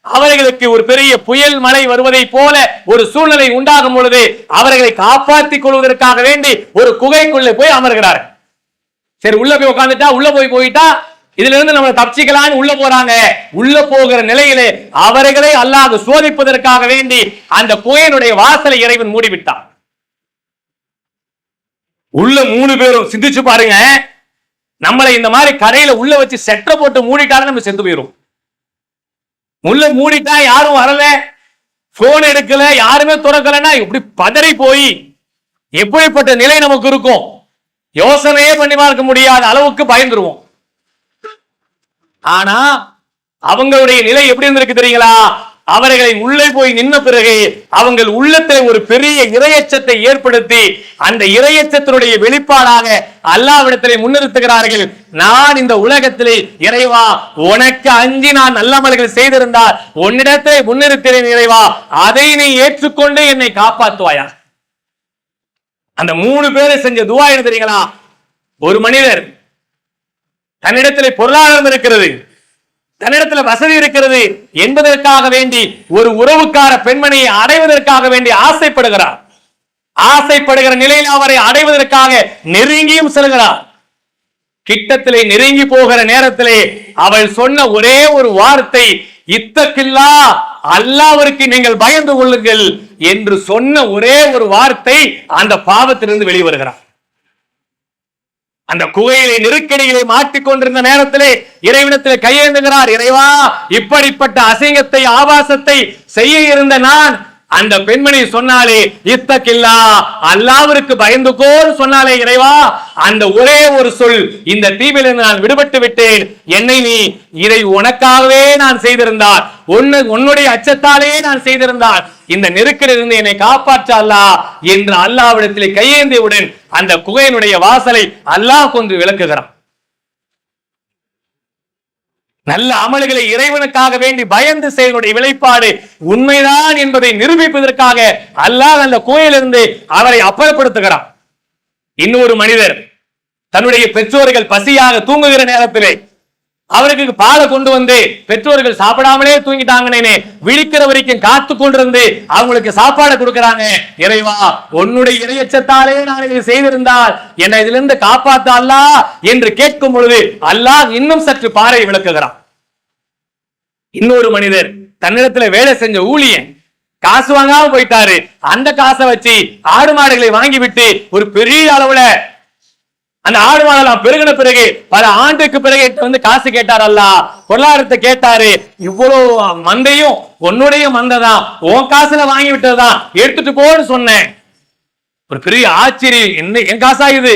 அவர்களுக்கு ஒரு பெரிய புயல் மழை வருவதை போல ஒரு சூழ்நிலை உண்டாகும் பொழுது அவர்களை காப்பாற்றிக் கொள்வதற்காக வேண்டி ஒரு குகைக்குள்ளே போய் அமர்கிறார்கள். சரி, உள்ள போய் உட்கார்ந்துட்டா, உள்ள போயிட்டா இதுல இருந்து நம்ம தப்பிச்சுக்கலான்னு உள்ள போறாங்க. உள்ள போகிற நிலையிலே அவர்களை அல்லாஹ் சோதிப்பதற்காக வேண்டி அந்த குகையினுடைய வாசலை இறைவன் மூடிவிட்டான். உள்ள 3 பேரும் சிந்திச்சு பாருங்க, நம்மளை இந்த மாதிரி கரையில உள்ள வச்சு செட்ட போட்டு மூடிட்டாலும் நம்ம செத்து போயிரும். உள்ள மூடிட்டா யாரும் வரல, போன் எடுக்கல, யாருமே துறக்கலன்னா இப்படி பதறி போய் எப்படிப்பட்ட நிலை நமக்கு இருக்கும்? யோசனையே பண்ணி பார்க்க முடியாத அளவுக்கு பயந்துருவோம். ஆனா அவங்களுடைய நிலை எப்படி இருந்திருக்கு தெரியுங்களா? அவர்களை உள்ளே போய் நின்ன பிறகு அவங்கள் உள்ளத்தில் ஒரு பெரிய இறையச்சத்தை ஏற்படுத்தி அந்த இறையச்சத்தினுடைய வெளிப்பாடாக அல்லாஹ்விடத்திலே முன்னிறுத்துகிறார்கள். நான் இந்த உலகத்திலே இறைவா உனக்கு அஞ்சி நான் நல்லமல்கள் செய்திருந்தால் உன்னிடத்தை முன்னிறுத்தினேன் இறைவா, அதை நீ ஏற்றுக்கொண்டு என்னை காப்பாற்றுவாயா. அந்த 3 பேரை செஞ்ச துவா என்ன தெரியுங்களா? ஒரு மனிதர் தன்னிடத்தில் பொருளாதாரம் இருக்கிறது, தன்னிடத்தில் வசதி இருக்கிறது என்பதற்காக வேண்டி ஒரு உறவுக்கார பெண்மணியை அடைவதற்காக வேண்டி ஆசைப்படுகிறார். ஆசைப்படுகிற நிலையில் அவரை அடைவதற்காக நெருங்கியும் செல்கிறார். கிட்டத்திலே நெருங்கி போகிற நேரத்திலே அவள் சொன்ன ஒரே ஒரு வார்த்தை, இத்தகில்லா, அல்லாஹ்விற்கு நீங்கள் பயந்து கொள்ளுங்கள் என்று சொன்ன ஒரே ஒரு வார்த்தை அந்த பாவத்திலிருந்து வெளிவருகிறார். அந்த குகையிலே நெருக்கடிகளை மாட்டிக்கொண்டிருந்த நேரத்திலே இறைவனிடத்திலே கையேந்துகிறார். இறைவா, இப்படிப்பட்ட அசிங்கத்தை, ஆபாசத்தை செய்ய இருந்த நான், அந்த பெண்மணி சொன்னாலே இத்தகில்லா, அல்லாஹ்விற்கு பயந்துக்கோன்னு சொன்னாலே இறைவா, அந்த ஒரே ஒரு சொல், இந்த தீவிலிருந்து நான் விடுபட்டு விட்டேன், என்னை நீ இதை உனக்காகவே நான் செய்திருந்தால், உன்னுடைய அச்சத்தாலே நான் செய்திருந்தால் இந்த நெருக்கடியிலிருந்து என்னை காப்பாற்ற அல்லாஹ் என்று அல்லாஹ்விடத்திலே கையேந்தியவுடன் அந்த குகையினுடைய வாசலை அல்லாஹ் கொண்டு விளக்குகிறான். நல்ல அமல்களை இறைவனுக்காக வேண்டி பயந்து செய்வனுடைய விளைப்பாடு உண்மைதான் என்பதை நிரூபிப்பதற்காக அல்லாஹ் அந்த கோயிலிருந்து அவரை அப்புறப்படுத்துகிறான். இன்னொரு மனிதர் தன்னுடைய பெற்றோர்கள் பசியாக தூங்குகிற நேரத்திலே அவருக்கு பாலை கொண்டு வந்து, பெற்றோர்கள் சாப்பிடாமலே தூங்கிட்டாங்கன்னு விழிக்கிற வரைக்கும் காத்து கொண்டிருந்து அவங்களுக்கு சாப்பாடு கொடுக்கிறாங்க. இறைவா, உன்னுடைய இறையச்சத்தாலே நான் இதை செய்திருந்தால் என்னை இதிலிருந்து காப்பாத்த அல்லாஹ் என்று கேட்கும் பொழுது அல்லாஹ் இன்னும் சற்று பாறை விளக்குகிறான். இன்னொரு மனிதர் தன்னிடத்துல வேலை செஞ்ச ஊழியன் காசு வாங்காம போயிட்டாரு. அந்த காசை வச்சு ஆடு மாடுகளை வாங்கி விட்டு ஒரு பெரிய அளவுல அந்த ஆடு மாடெல்லாம் பெருகின பிறகு பல ஆண்டுக்கு பிறகு வந்து காசு கேட்டார். அல்ல பொருளாதாரத்தை கேட்டாரு. இவ்வளவு மந்தையும் உன்னுடைய மந்தைதான், உன் காசுல வாங்கி விட்டதுதான், எடுத்துட்டு போன்னு சொன்னேன். ஒரு பெரிய ஆச்சரியம், என்ன என் காசா இது,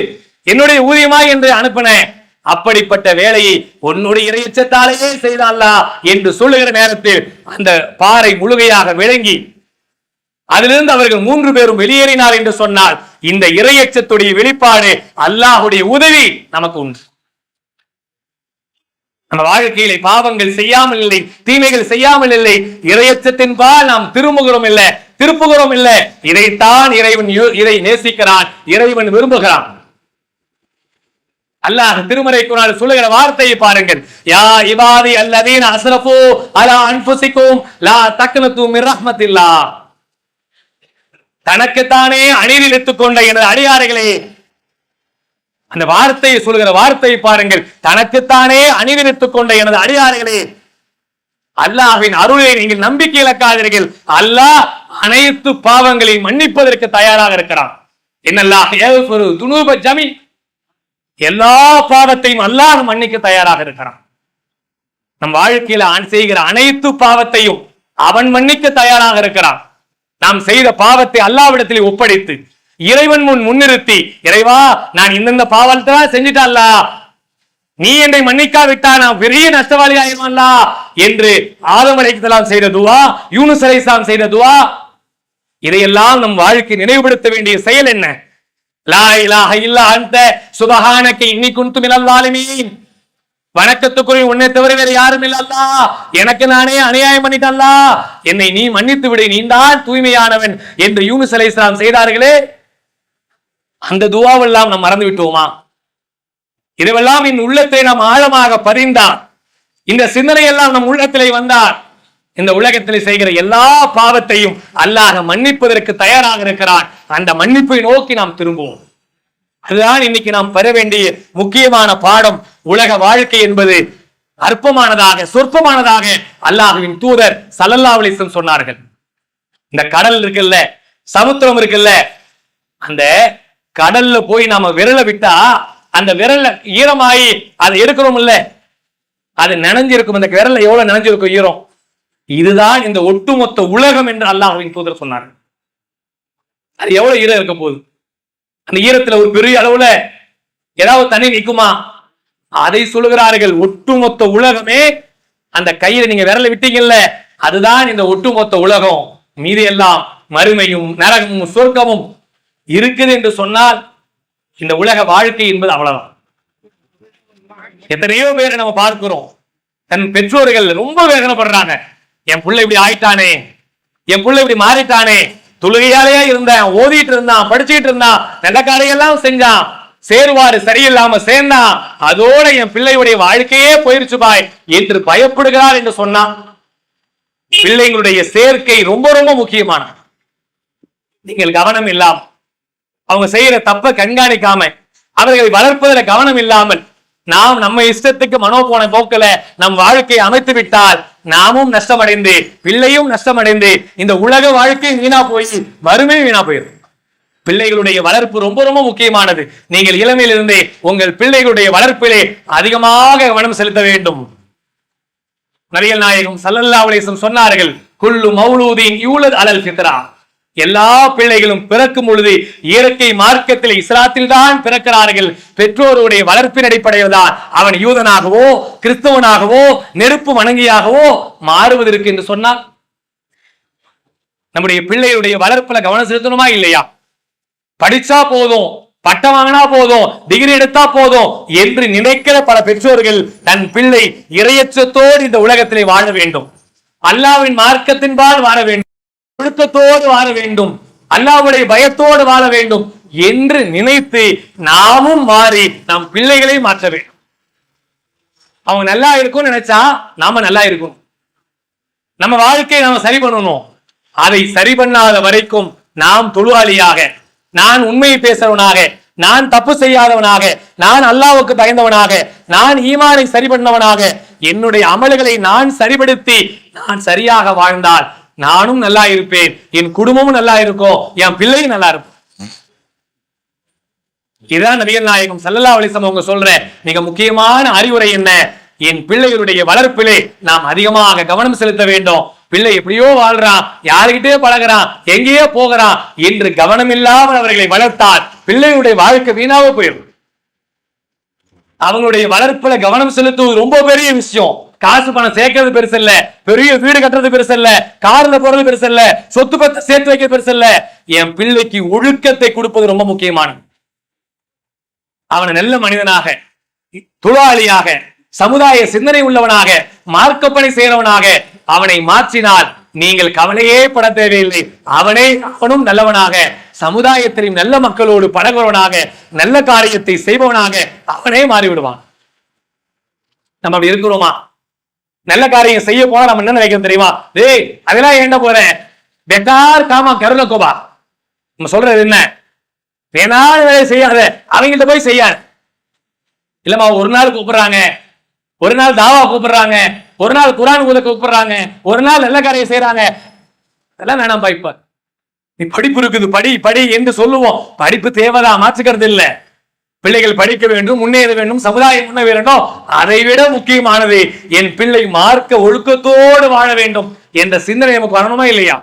என்னுடைய ஊதியமா என்று அனுப்பினேன். அப்படிப்பட்ட வேலையை உன்னுடைய இறையச்சத்தாலேயே செய்தான்லா என்று சொல்லுகிற நேரத்தில் அந்த பாறை முழுகையாக விளங்கி அதிலிருந்து அவர்கள் 3 பேரும் வெளியேறினார் என்று சொன்னால் இந்த இறையச்சத்துடைய வெளிப்பாடு, அல்லாஹுடைய உதவி நமக்கு உண்டு. நம்ம வாழ்க்கையிலே பாவங்கள் செய்யாமல் இல்லை, தீமைகள் செய்யாமல் இல்லை, இறையச்சத்தின் பால் நாம் திரும்புகிறோம் இல்லை, திருப்புகிறோம் இல்லை. இதைத்தான் இறை நேசிக்கிறான், இறைவன் விரும்புகிறான். அல்லாஹ் திருமறை குர்ஆனில் சொல்லுகிற வார்த்தையை பாருங்கள். யா இபாதி அல்லதீன அஸ்ரஃபு அலா அன்ஃபுஸிகும் லா தக்னது மிர் ரஹ்மத்தில்லாஹ். தனக்குத்தானே அநீதியிழைத்துக் கொண்ட எனது அடியார்களே, அந்த வார்த்தையை சொல்லுகிற வார்த்தையை பாருங்கள். தனக்குத்தானே அநீதியிழைத்துக் கொண்ட எனது அடியார்களே, அல்லாஹ்வின் அருளை நீங்கள் நம்பிக்கை இழக்காதீர்கள். அல்லாஹ் அனைத்து பாவங்களை மன்னிப்பதற்கு தயாராக இருக்கிறான். இன்னல்லாஹ் யக்ஃபிரு துனூப ஜமீ, எல்லா பாவத்தையும் அல்லாஹ் மன்னிக்க தயாராக இருக்கிறான். நம் வாழ்க்கையில செய்கிற அனைத்து பாவத்தையும் அவன் மன்னிக்க தயாராக இருக்கிறான். நாம் செய்த பாவத்தை அல்லாஹ்விடத்தில் ஒப்படைத்து இறைவன் முன் முன்னிறுத்தி, இறைவா நான் இந்த பாவத்தை செஞ்சுட்டல்ல, நீ என்னை மன்னிக்காவிட்டா நான் பெரிய நஷ்டவாளி ஆயிடுவான்ல என்று ஆதம் அலைஹிஸ்ஸலாம் செய்த துவா, யூனுஸ் அலைஹிஸ்ஸலாம் செய்த துவா, இதையெல்லாம் நம் வாழ்க்கை நினைவுபடுத்த வேண்டிய செயல் என்ன? லா இலாஹ இல்லா அன்த சுப்ஹானக இன்னி குன்து மினல் ஸாலிமீன். வணக்கத்துக்குரிய உன்னை தவிர வேறு யாரும் இல்ல அல்லாஹ், எனக்கு நானே அநியாயம் பண்ணிட்டேன் அல்லாஹ், என்னை நீ மன்னித்து விடு, நீ தான் தூய்மையானவன் என்று யூனுஸ் அலைஹிஸ்ஸலாம் செய்தார்களே, அந்த துஆவெல்லாம் நாம் மறந்து விட்டோமா? இதுவெல்லாம் என் உள்ளத்தை நாம் ஆழமாக பதிந்தார், இந்த சிந்தனை எல்லாம் நம் உள்ளத்திலே வந்தார், இந்த உலகத்திலே செய்கிற எல்லா பாவத்தையும் அல்லாஹ் மன்னிப்பதற்கு தயாராக இருக்கிறான். அந்த மன்னிப்பை நோக்கி நாம் திரும்புவோம். அதுதான் இன்னைக்கு நாம் பெற வேண்டிய முக்கியமான பாடம். உலக வாழ்க்கை என்பது அற்பமானதாக, சொற்பமானதாக அல்லாஹ்வின் தூதர் ஸல்லல்லாஹு அலைஹி வஸல்லம் சொன்னார்கள். இந்த கடல் இருக்குல்ல, சமுத்திரம் இருக்குல்ல, அந்த கடல்ல போய் நாம விரல விட்டா அந்த விரல்ல ஈரமாயி அதை எடுக்கிறோம் இல்ல, அது நனைஞ்சிருக்கும். அந்த விரல்ல எவ்வளவு நனைஞ்சிருக்கும் ஈரம். இதுதான் இந்த ஒட்டுமொத்த உலகம் என்று அல்லாஹ்வின் தூதர் சொன்னார்கள். அது எவ்வளவு ஈரம் இருக்க போகுது? அந்த ஈரத்துல ஒரு பெரிய அளவுல ஏதாவது தண்ணி நிற்குமா? அதை சொல்லுகிறார்கள். ஒட்டுமொத்த உலகமே அந்த கையில நீங்க விரல விட்டீங்கல்ல, அதுதான் இந்த ஒட்டுமொத்த உலகம். மீது எல்லாம் மறுமையும் நரகமும் சொர்க்கமும் இருக்குது என்று சொன்னால் இந்த உலக வாழ்க்கை என்பது அவ்வளவுதான். எத்தனையோ பேரை நம்ம பார்க்கிறோம், தன் பெற்றோர்கள் ரொம்ப வேதனைப்படுறாங்க. என் பிள்ளை இப்படி ஆயிட்டானே, என் பிள்ளை இப்படி மாறிட்டானே, தொழுகையாலேயே இருந்தான், ஓதிட்டு இருந்தான், படிச்சுட்டு இருந்தான், நல்ல காரியெல்லாம் செஞ்சான், சேருவாரு சரியில்லாம சேர்ந்தான், அதோட என் பிள்ளையுடைய வாழ்க்கையே போயிருச்சு பாய் என்று பயப்படுகிறார் என்று சொன்னா, பிள்ளைங்களுடைய சேர்க்கை ரொம்ப ரொம்ப முக்கியமான. நீங்கள் கவனம் இல்லாம, அவங்க செய்யற தப்ப கண்காணிக்காம, அவர்களை வளர்ப்பதில் கவனம் இல்லாமல் நாம் நம்ம இஷ்டத்துக்கு மனோபோன போக்கில நம் வாழ்க்கையை அமைத்து விட்டால் நாமும் நஷ்டமடைந்து, பிள்ளையும் நஷ்டமடைந்து, இந்த உலக வாழ்க்கை வீணா போய் மறுமை வீணா போயிடும். பிள்ளைகளுடைய வளர்ப்பு ரொம்ப ரொம்ப முக்கியமானது. நீங்கள் இளமையிலிருந்தே உங்கள் பிள்ளைகளுடைய வளர்ப்பிலே அதிகமாக கவனம் செலுத்த வேண்டும். நபிகள் நாயகம் ஸல்லல்லாஹு அலைஹி வஸல்லம் சொன்னார்கள், குல்லு மௌலூதின் யூலத் அலல் ஃபித்ரா. எல்லா பிள்ளைகளும் பிறக்கும் பொழுது இயற்கை மார்க்கத்தில் இஸ்லாத்தில் தான் பிறக்கிறார்கள். பெற்றோருடைய வளர்ப்பின் அடிப்படையில் தான் அவன் யூதனாகவோ கிறிஸ்தவனாகவோ நெருப்பு வணங்கியாகவோ மாறுவதற்கு என்று சொன்னால், நம்முடைய பிள்ளையுடைய வளர்ப்புல கவனம் செலுத்தணுமா இல்லையா? படிச்சா போதும், பட்டம் வாங்கினா போதும், டிகிரி எடுத்தா போதும் என்று நினைக்கிற பல பெற்றோர்கள் தன் பிள்ளை இறையச்சத்தோடு இந்த உலகத்திலே வாழ வேண்டும், அல்லாஹ்வின் மார்க்கத்தின்பால் வாழ வேண்டும், ஒழுக்கத்தோடு வாழ வேண்டும், அல்லாஹ்வுடைய பயத்தோடு வாழ வேண்டும் என்று நினைத்து நாமும் மாறி நம் பிள்ளைகளை மாற்ற வேண்டும். அவங்க நல்லா இருக்கும் நினைச்சா நாம நல்லா இருக்கும். நம்ம வாழ்க்கையை நாம சரி பண்ணணும். அதை சரி பண்ணாத வரைக்கும் நாம் தொழுவாளியாக, நான் உண்மையை பேசுறவனாக, நான் தப்பு செய்யாதவனாக, நான் அல்லாஹ்வுக்கு பயந்தவனாக, நான் ஈமானை சரி பண்ணவனாக என்னுடைய அமல்களை நான் சரிபடுத்தி நான் சரியாக வாழ்ந்தால் நானும் நல்லா இருப்பேன், என் குடும்பமும் நல்லா இருக்கும், என் பிள்ளையும் நல்லா இருக்கும். இதான் நபிகள் நாயகம் ஸல்லல்லாஹு அலைஹி வஸல்லம் அவங்க சொல்ற மிக முக்கியமான அறிவுரை என்ன? என் பிள்ளைகளுடைய வளர்ப்பிலே நாம் அதிகமாக கவனம் செலுத்த வேண்டும். பிள்ளை எப்படியோ வாழ்றான், யாருகிட்டே பழகிறான், எங்கேயோ போகிறான் என்று கவனம் இல்லாமல் அவர்களை வளர்த்தால் பிள்ளைகளுடைய வாழ்க்கை வீணாக போயிடும். அவங்களுடைய வளர்ப்புல கவனம் செலுத்துவது ரொம்ப பெரிய விஷயம். காசு பணம் சேர்க்கிறது பெருசு இல்ல, பெரிய வீடு கட்டுறது பெருசு இல்ல, கார்ல போறது பெருசு இல்ல, சொத்து பத்தை சேர்த்து வைக்க பெருசு இல்ல. என் பிள்ளைக்கு ஒழுக்கத்தை கொடுப்பது ரொம்ப முக்கியமானது. அவனை நல்ல மனிதனாக, தொழிலாளியாக, சமுதாய சிந்தனை உள்ளவனாக, மார்க்கப்பணி செய்கிறவனாக அவனை மாற்றினால் நீங்கள் கவலையே பட தேவையில்லை. அவனும் நல்லவனாக, சமுதாயத்திலும் நல்ல மக்களோடு பழகுவனாக, நல்ல காரியத்தை செய்பவனாக அவனே மாறிவிடுவான். நம்ம அப்படி இருக்கிறோமா? நல்ல காரியம் செய்ய போனா நம்ம என்ன நினைக்கிறோம் தெரியுமா? டேய் அதெல்லாம் ஏண்ட போறேன், பெக்கார் காமா கருணக்கோபா. நம்ம சொல்றது என்ன? வேணாலும் வேலை செய்யாத, அவங்கள்ட்ட போய் செய்யாது. இல்லம்மா ஒரு நாள் கூப்பிடுறாங்க, ஒரு நாள் தாவா கூப்பிடுறாங்க, ஒரு நாள் குரான் ஓத கூப்பிடுறாங்க, ஒரு நாள் நல்ல காரியம் செய்யறாங்க, அதெல்லாம் வேணாம்பா. இப்ப நீ படிப்பு இருக்குது, படி படி என்று சொல்லுவோம். படிப்பு தேவைதான், மாற்றுக்கிறது இல்லை. பிள்ளைகள் படிக்க வேண்டும், முன்னேற வேண்டும், சமுதாயம் முன்னேற வேண்டும். அதை விட முக்கியமானது என் பிள்ளை மார்க்க ஒழுக்கத்தோடு வாழ வேண்டும் என்ற சிந்தனை நமக்கு வரணுமா இல்லையா?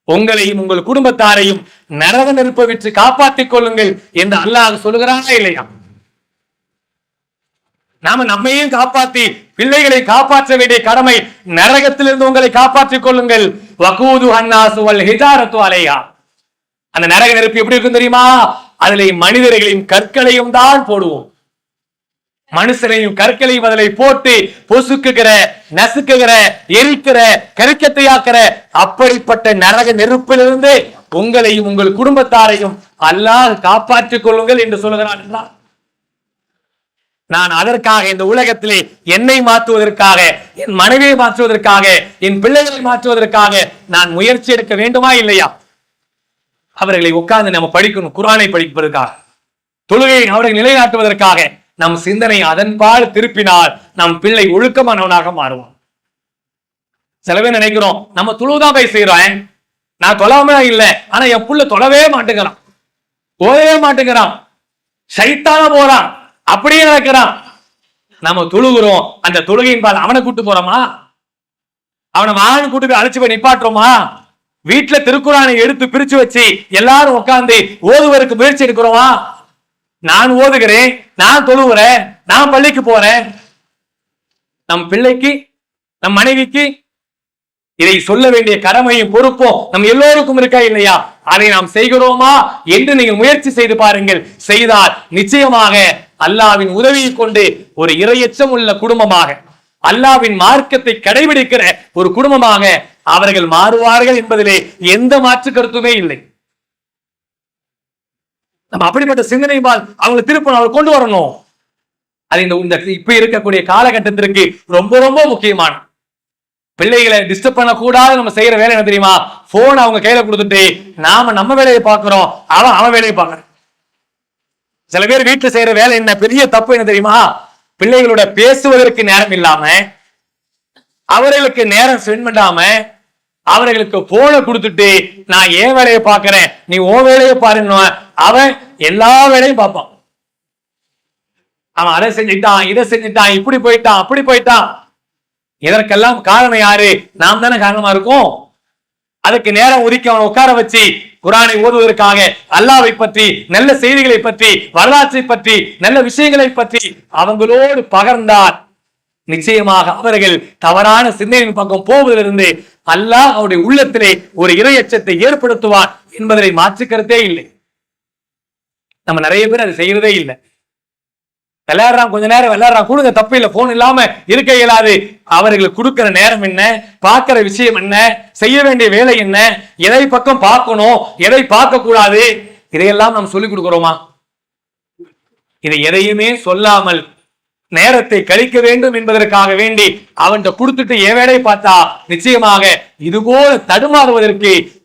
உங்களையும் உங்கள் குடும்பத்தாரையும் நரக நெருப்பை விட்டு காப்பாற்றிக் கொள்ளுங்கள் என்று அல்லாஹ் சொல்லுகிறானா இல்லையா? நாம நம்மையும் காப்பாற்றி பிள்ளைகளை காப்பாற்ற வேண்டிய கடமை. நரகத்திலிருந்து உங்களை காப்பாற்றிக் கொள்ளுங்கள். அந்த நரக நெருப்பு எப்படி இருக்கும் தெரியுமா? அதிலே மனிதர்களையும் கற்களையும் தான் போடுவோம். மனுஷனையும் கற்களையும் அதிலே போட்டு பொசுக்குகிற, நசுக்குகிற, எரிக்கிற, கரிக்கத்தையாக்கிற அப்படிப்பட்ட நரக நெருப்பிலிருந்து உங்களையும் உங்கள் குடும்பத்தாரையும் அல்லாஹ் காப்பாற்றிக் கொள்ளுங்கள் என்று சொல்லுகிறான். நான் அதற்காக இந்த உலகத்திலே என்னை மாற்றுவதற்காக, என் மனைவியை மாற்றுவதற்காக, என் பிள்ளைகளை மாற்றுவதற்காக நான் முயற்சி எடுக்க வேண்டுமா இல்லையா? அவர்களை உட்கார்ந்து நம்ம படிக்கணும், குர்ஆனை படிப்பதற்காக, தொழுகையை அவர்களை நிலைநாட்டுவதற்காக நம் சிந்தனை அதன்பால் திருப்பினால் நம் பிள்ளை ஒழுக்கமானவனாக மாறுவான். சில பேர் நினைக்கிறோம் நம்ம தொழுதான் போய் செய்யறோம், நான் தொழாம இல்லை, ஆனா என் புள்ள தொழவே மாட்டேங்கிறான், ஓதவே மாட்டேங்கிறான், சைத்தான போறான், அப்படியே நடக்கிறான். நம்ம தொழுகிறோம், அந்த தொழுகையின் பால் அவனை கூட்டு போறோமா? அவனை வாகனம் கூட்டு போய் அழைச்சு போய் நிப்பாட்டுறோமா? வீட்டுல திருக்குறானை எடுத்து பிரிச்சு வச்சு எல்லாரும் உட்கார்ந்து ஓதுவதற்கு முயற்சி எடுக்கிறோமா? நான் ஓதுகிறேன், நான் தொழுகிறேன், நான் பள்ளிக்கு போறேன். நம் பிள்ளைக்கு, நம் மனைவிக்கு இதை சொல்ல வேண்டிய கடமையும் பொறுப்பும் நம் எல்லோருக்கும் இருக்கா இல்லையா? அதை நாம் செய்கிறோமா என்று நீங்கள் முயற்சி செய்து பாருங்கள். செய்தால் நிச்சயமாக அல்லாஹ்வின் உதவியை கொண்டு ஒரு இறையச்சம் உள்ள குடும்பமாக, அல்லாஹ்வின் மார்க்கத்தை கடைபிடிக்கிற ஒரு குடும்பமாக அவர்கள் மாறுவார்கள் என்பதிலே எந்த மாற்று கருத்துமே இல்லை. நம்ம அப்படிப்பட்ட சிந்தனைபால் அவங்களை திருப்பணும், அவங்களை கொண்டு வரணும். அது இந்த இப்ப இருக்கக்கூடிய காலகட்டத்திற்கு ரொம்ப ரொம்ப முக்கியமான. பிள்ளைகளை டிஸ்டர்ப் பண்ணக்கூடாது நம்ம செய்யற வேலை என்ன தெரியுமா? போன் அவங்க கையில கொடுத்துட்டு நாம நம்ம வேலையை பார்க்கிறோம், அவன் வேலையை பார்க்கறோம். சில பேர் வீட்டுல செய்யற வேலை என்ன பெரிய தப்பு என்ன தெரியுமா? பிள்ளைகளோட பேசுவதற்கு நேரம் இல்லாம, அவர்களுக்கு நேரம் ஸ்பெண்ட் பண்ணாம, அவர்களுக்கு போனை கொடுத்துட்டு நான் ஏன் வேலையை பார்க்கிறேன், நீ உன் வேலையை பாருங்க. அவன் எல்லா வேலையும் பார்ப்பான். அவன் அதை செஞ்சுட்டான், இதை செஞ்சுட்டான், இப்படி போயிட்டான், அப்படி போயிட்டான். இதற்கெல்லாம் காரணம் யாரு? நாம் தானே காரணமா இருக்கும். அதுக்கு நேரம் ஒதுக்கி அவனை உட்கார வச்சு குர்ஆனை ஓதுவதற்காக, அல்லாஹ்வை பற்றி, நல்ல செய்திகளை பற்றி, வரலாற்றை பற்றி, நல்ல விஷயங்களை பற்றி அவங்களோடு பகர்ந்தார் நிச்சயமாக அவர்கள் தவறான சிந்தனையின் பக்கம் போவதிலிருந்து அல்லாஹ் அவருடைய உள்ளத்திலே ஒரு இறையச்சத்தை ஏற்படுத்துவார் என்பதை மாற்றுக்கிறதே இல்லை. நம்ம நிறைய பேர் அதை செய்யறதே இல்லை. விளையாடுறான், கொஞ்ச நேரம் விளையாடுறான், கொடுங்க, தப்பு இல்லை, போன் இல்லாம இருக்க இயலாது. அவர்களுக்கு கொடுக்கிற நேரம் என்ன, பார்க்கிற விஷயம் என்ன, செய்ய வேண்டிய வேலை என்ன, எதை பக்கம் பார்க்கணும், எதை பார்க்க கூடாது, இதையெல்லாம் நாம் சொல்லிக் கொடுக்கிறோமா? இதை எதையுமே சொல்லாமல் நேரத்தை கழிக்க வேண்டும் என்பதற்காக வேண்டி அவன் கொடுத்துட்டு என் வேலையை பார்த்தா நிச்சயமாக இதுபோல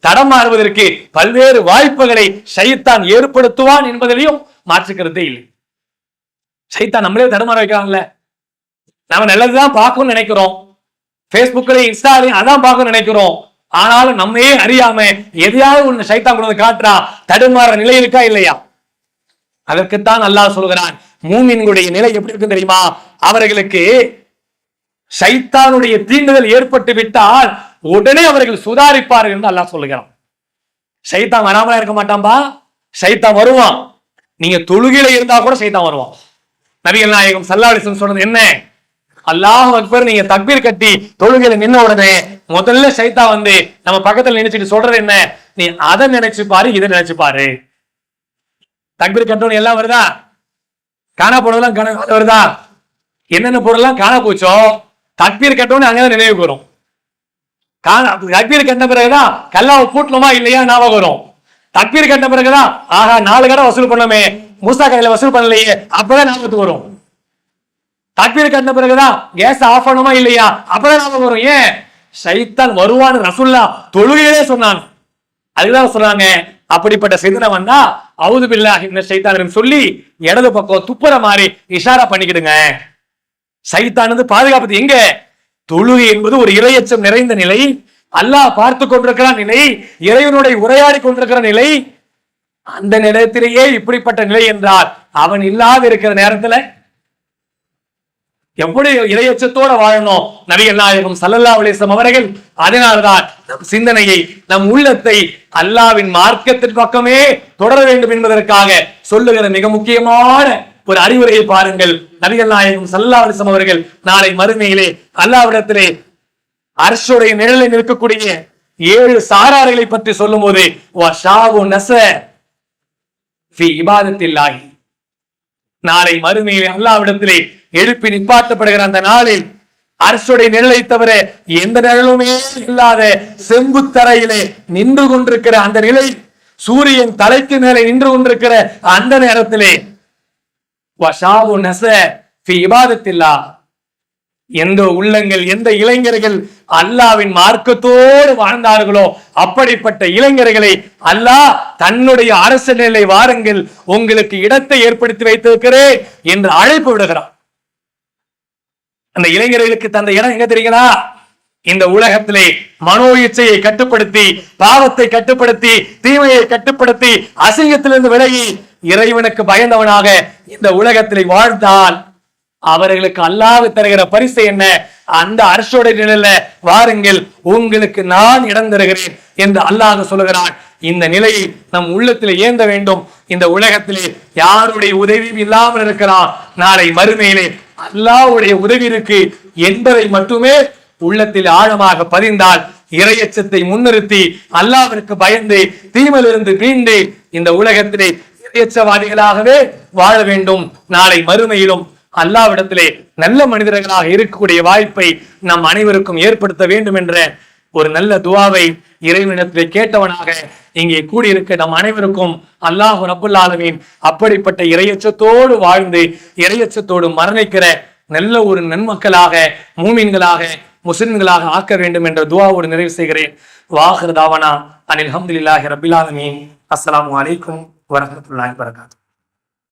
தடமாறுவதற்கு பல்வேறு வாய்ப்புகளை ஷைத்தான் ஏற்படுத்துவான் என்பதிலையும் மாற்றுக்கிறதே இல்லை. ஷைத்தான் நம்மளே தடுமாற வைக்கிறான்ல. நம்ம நல்லதுதான் பார்க்கணும்னு நினைக்கிறோம், பேஸ்புக்லயும் இன்ஸ்டாலையும் அதான் பார்க்கணும்னு நினைக்கிறோம். ஆனாலும் நம்மையே அறியாம எதையாவது ஒண்ணு ஷைத்தான் கொண்டு வந்து காட்டுறா, தடுமாற நிலை இருக்கா இல்லையா? அதற்குத்தான் அல்லாஹ் சொல்கிறான், மூமின்களுடைய நிலை எப்படி இருக்கு தெரியுமா? அவர்களுக்கு ஷைத்தானுடைய தீண்டுதல் ஏற்பட்டு விட்டால் உடனே அவர்கள் சுதாரிப்பார்கள் என்று அல்லாஹ் சொல்லுகிறான். ஷைத்தான் வராமலா இருக்க மாட்டான்பா, ஷைத்தான் வருவான். நீங்க தொழுகையில இருந்தா கூட ஷைத்தான் வருவான். நபிகள் நாயகம் ஸல்லல்லாஹு அலைஹி வஸல்லம் சொன்னது என்ன? அல்லாஹ் அக்பர் நீங்க தக்பீர் கட்டி தொழுகையில நின்ன உடனே முதல்ல ஷைத்தான் வந்து நம்ம பக்கத்துல நினைச்சிட்டு சொல்றது என்ன? நீ அதை நினைச்சு பாரு, இதை நினைச்சு பாரு. தக்பீர் கட்டணும் எல்லாம் வருதா? காணா போனதெல்லாம் வருதா? என்னென்ன பொருள்லாம் காணா போச்சோ தக்பீர் கட்டணும்னு அங்கதான் நினைவுக்கு வரும். தக்பீர் கட்ட பிறகுதான் கல்லாவை பூட்டணுமா இல்லையா ஞாபகம் வரும். தக்பீர் கட்ட பிறகுதான் ஆஹா 4 கடை வசூல் பண்ணமே, மூசா கையில வசூல் பண்ணலையே, அப்பதான் ஞாபகத்துக்கு வரும். தக்பீர் கட்ட பிறகுதான் கேஸ் ஆஃப் பண்ணணுமா இல்லையா, அப்பதான் ஞாபகம் வரும். ஏன்? ஷைத்தான் வருவான்னு ரசூலுல்லாஹ் தொழுகையிலே சொன்னாங்க. அதுதான் சொல்றாங்க, அப்படிப்பட்ட சிந்தனை வந்தா அவுது பில்லாஹி மினஷ் ஷைத்தானிர் சொல்லி இடது பக்கம் துப்புற மாதிரி இஷாரா பண்ணிக்கிடுங்க. ஷைத்தானது பாதுகாப்பு எங்க? தொழுகை என்பது ஒரு இறையச்சம் நிறைந்த நிலை, அல்லாஹ் பார்த்து கொண்டிருக்கிற நிலை, இறைவனுடைய உரையாடி கொண்டிருக்கிற நிலை. அந்த நேரத்திலேயே இப்படிப்பட்ட நிலை என்றால் அவன் இல்லாத இருக்கிற நேரத்துல எப்படி இறையச்சத்தோட வாழணும் நபிகள் நாயகம் ஸல்லல்லாஹு அலைஹி வஸல்லம் அவர்கள். அதனால்தான் நம் சிந்தனையை, நம் உள்ளத்தை அல்லாஹ்வின் மார்க்கத்தின் பக்கமே தொடர வேண்டும் என்பதற்காக சொல்லுகிற மிக முக்கியமான ஒரு அறிவுரையை பாருங்கள். நபிகள் நாயகம் ஸல்லல்லாஹு அலைஹி வஸல்லம் அவர்கள் நாளை மறுமையிலே அல்லாஹ்விடத்திலே அர்ஷுடைய நிழலில் இருக்கக்கூடிய 7 சாரார்களை பற்றி சொல்லும் போது நாளை மறுமையிலே அல்லாஹ்விடத்திலே எழுப்பி நிப்பாட்டப்படுகிற அந்த நாளில் அரசுடைய நிழலை தவிர எந்த நிழலுமே இல்லாத செம்பு தரையிலே நின்று கொண்டிருக்கிற அந்த நிலை, சூரியன் தலைக்கு மேலே நின்று கொண்டிருக்கிற அந்த நேரத்திலே எந்த உள்ளங்கள், எந்த இளைஞர்கள் அல்லாஹ்வின் மார்க்கத்தோடு வாழ்ந்தார்களோ அப்படிப்பட்ட இளைஞர்களை அல்லாஹ் தன்னுடைய அரசு நிலை வாருங்கள், உங்களுக்கு இடத்தை ஏற்படுத்தி வைத்திருக்கிறேன் என்று அழைப்பு விடுகிறார். அந்த இளைஞர்களுக்கு தந்த இடம் எங்க தெரியுங்களா? இந்த உலகத்திலே மனோ இச்சையை கட்டுப்படுத்தி, பாவத்தை கட்டுப்படுத்தி, தீமையை கட்டுப்படுத்தி, அசிங்கத்திலிருந்து விலகி இறைவனுக்கு பயந்தவனாக இந்த உலகத்திலே வாழ்ந்தால் அவர்களுக்கு அல்லாஹ் தருகிற பரிசு என்ன? அந்த அரசோட நிலையில வாருங்கள், உங்களுக்கு நான் இடம் தருகிறேன் என்று அல்லாஹ் சொல்லுகிறான். இந்த நிலையை நம் உள்ளத்தில் ஏந்த வேண்டும். இந்த உலகத்திலே யாருடைய உதவியும் இல்லாமல் இருக்கிறான், நாளை மறுமையிலே அல்லாஹ்வுடைய உதவி இருக்கு என்பதை மட்டுமே உள்ளத்தில் ஆழமாக பதிந்தால், இறையச்சத்தை முன்னிறுத்தி அல்லாஹ்விற்கு பயந்து தீமையிலிருந்து மீண்டு இந்த உலகத்திலே இறையச்சவாதிகளாகவே வாழ வேண்டும். நாளை மறுமையிலும் அல்லாஹ்விடத்திலே நல்ல மனிதர்களாக இருக்கக்கூடிய வாய்ப்பை நம் அனைவருக்கும் ஏற்படுத்த வேண்டும் என்ற ஒரு நல்ல துஆவை இறைவனிடத்திலே கேட்டவனாக இங்கே கூடியிருக்க நம் அனைவருக்கும் அல்லாஹ் ரப்புல் ஆலமீன் அப்படிப்பட்ட இறையச்சத்தோடு வாழ்ந்து இறையச்சத்தோடு மரணிக்கிற நல்ல ஒரு நன்மக்களாக, மூமின்களாக, முஸ்லிம்களாக ஆக்க வேண்டும் என்ற துஆவோடு நிறைவு செய்கிறேன். வாஹிர் தாவனா அனில் ஹம்துலில்லாஹி ரப்பில் ஆலமீன். அஸ்ஸலாமு அலைக்கும் வரஹ்மத்துல்லாஹி வபரகாத்துஹு.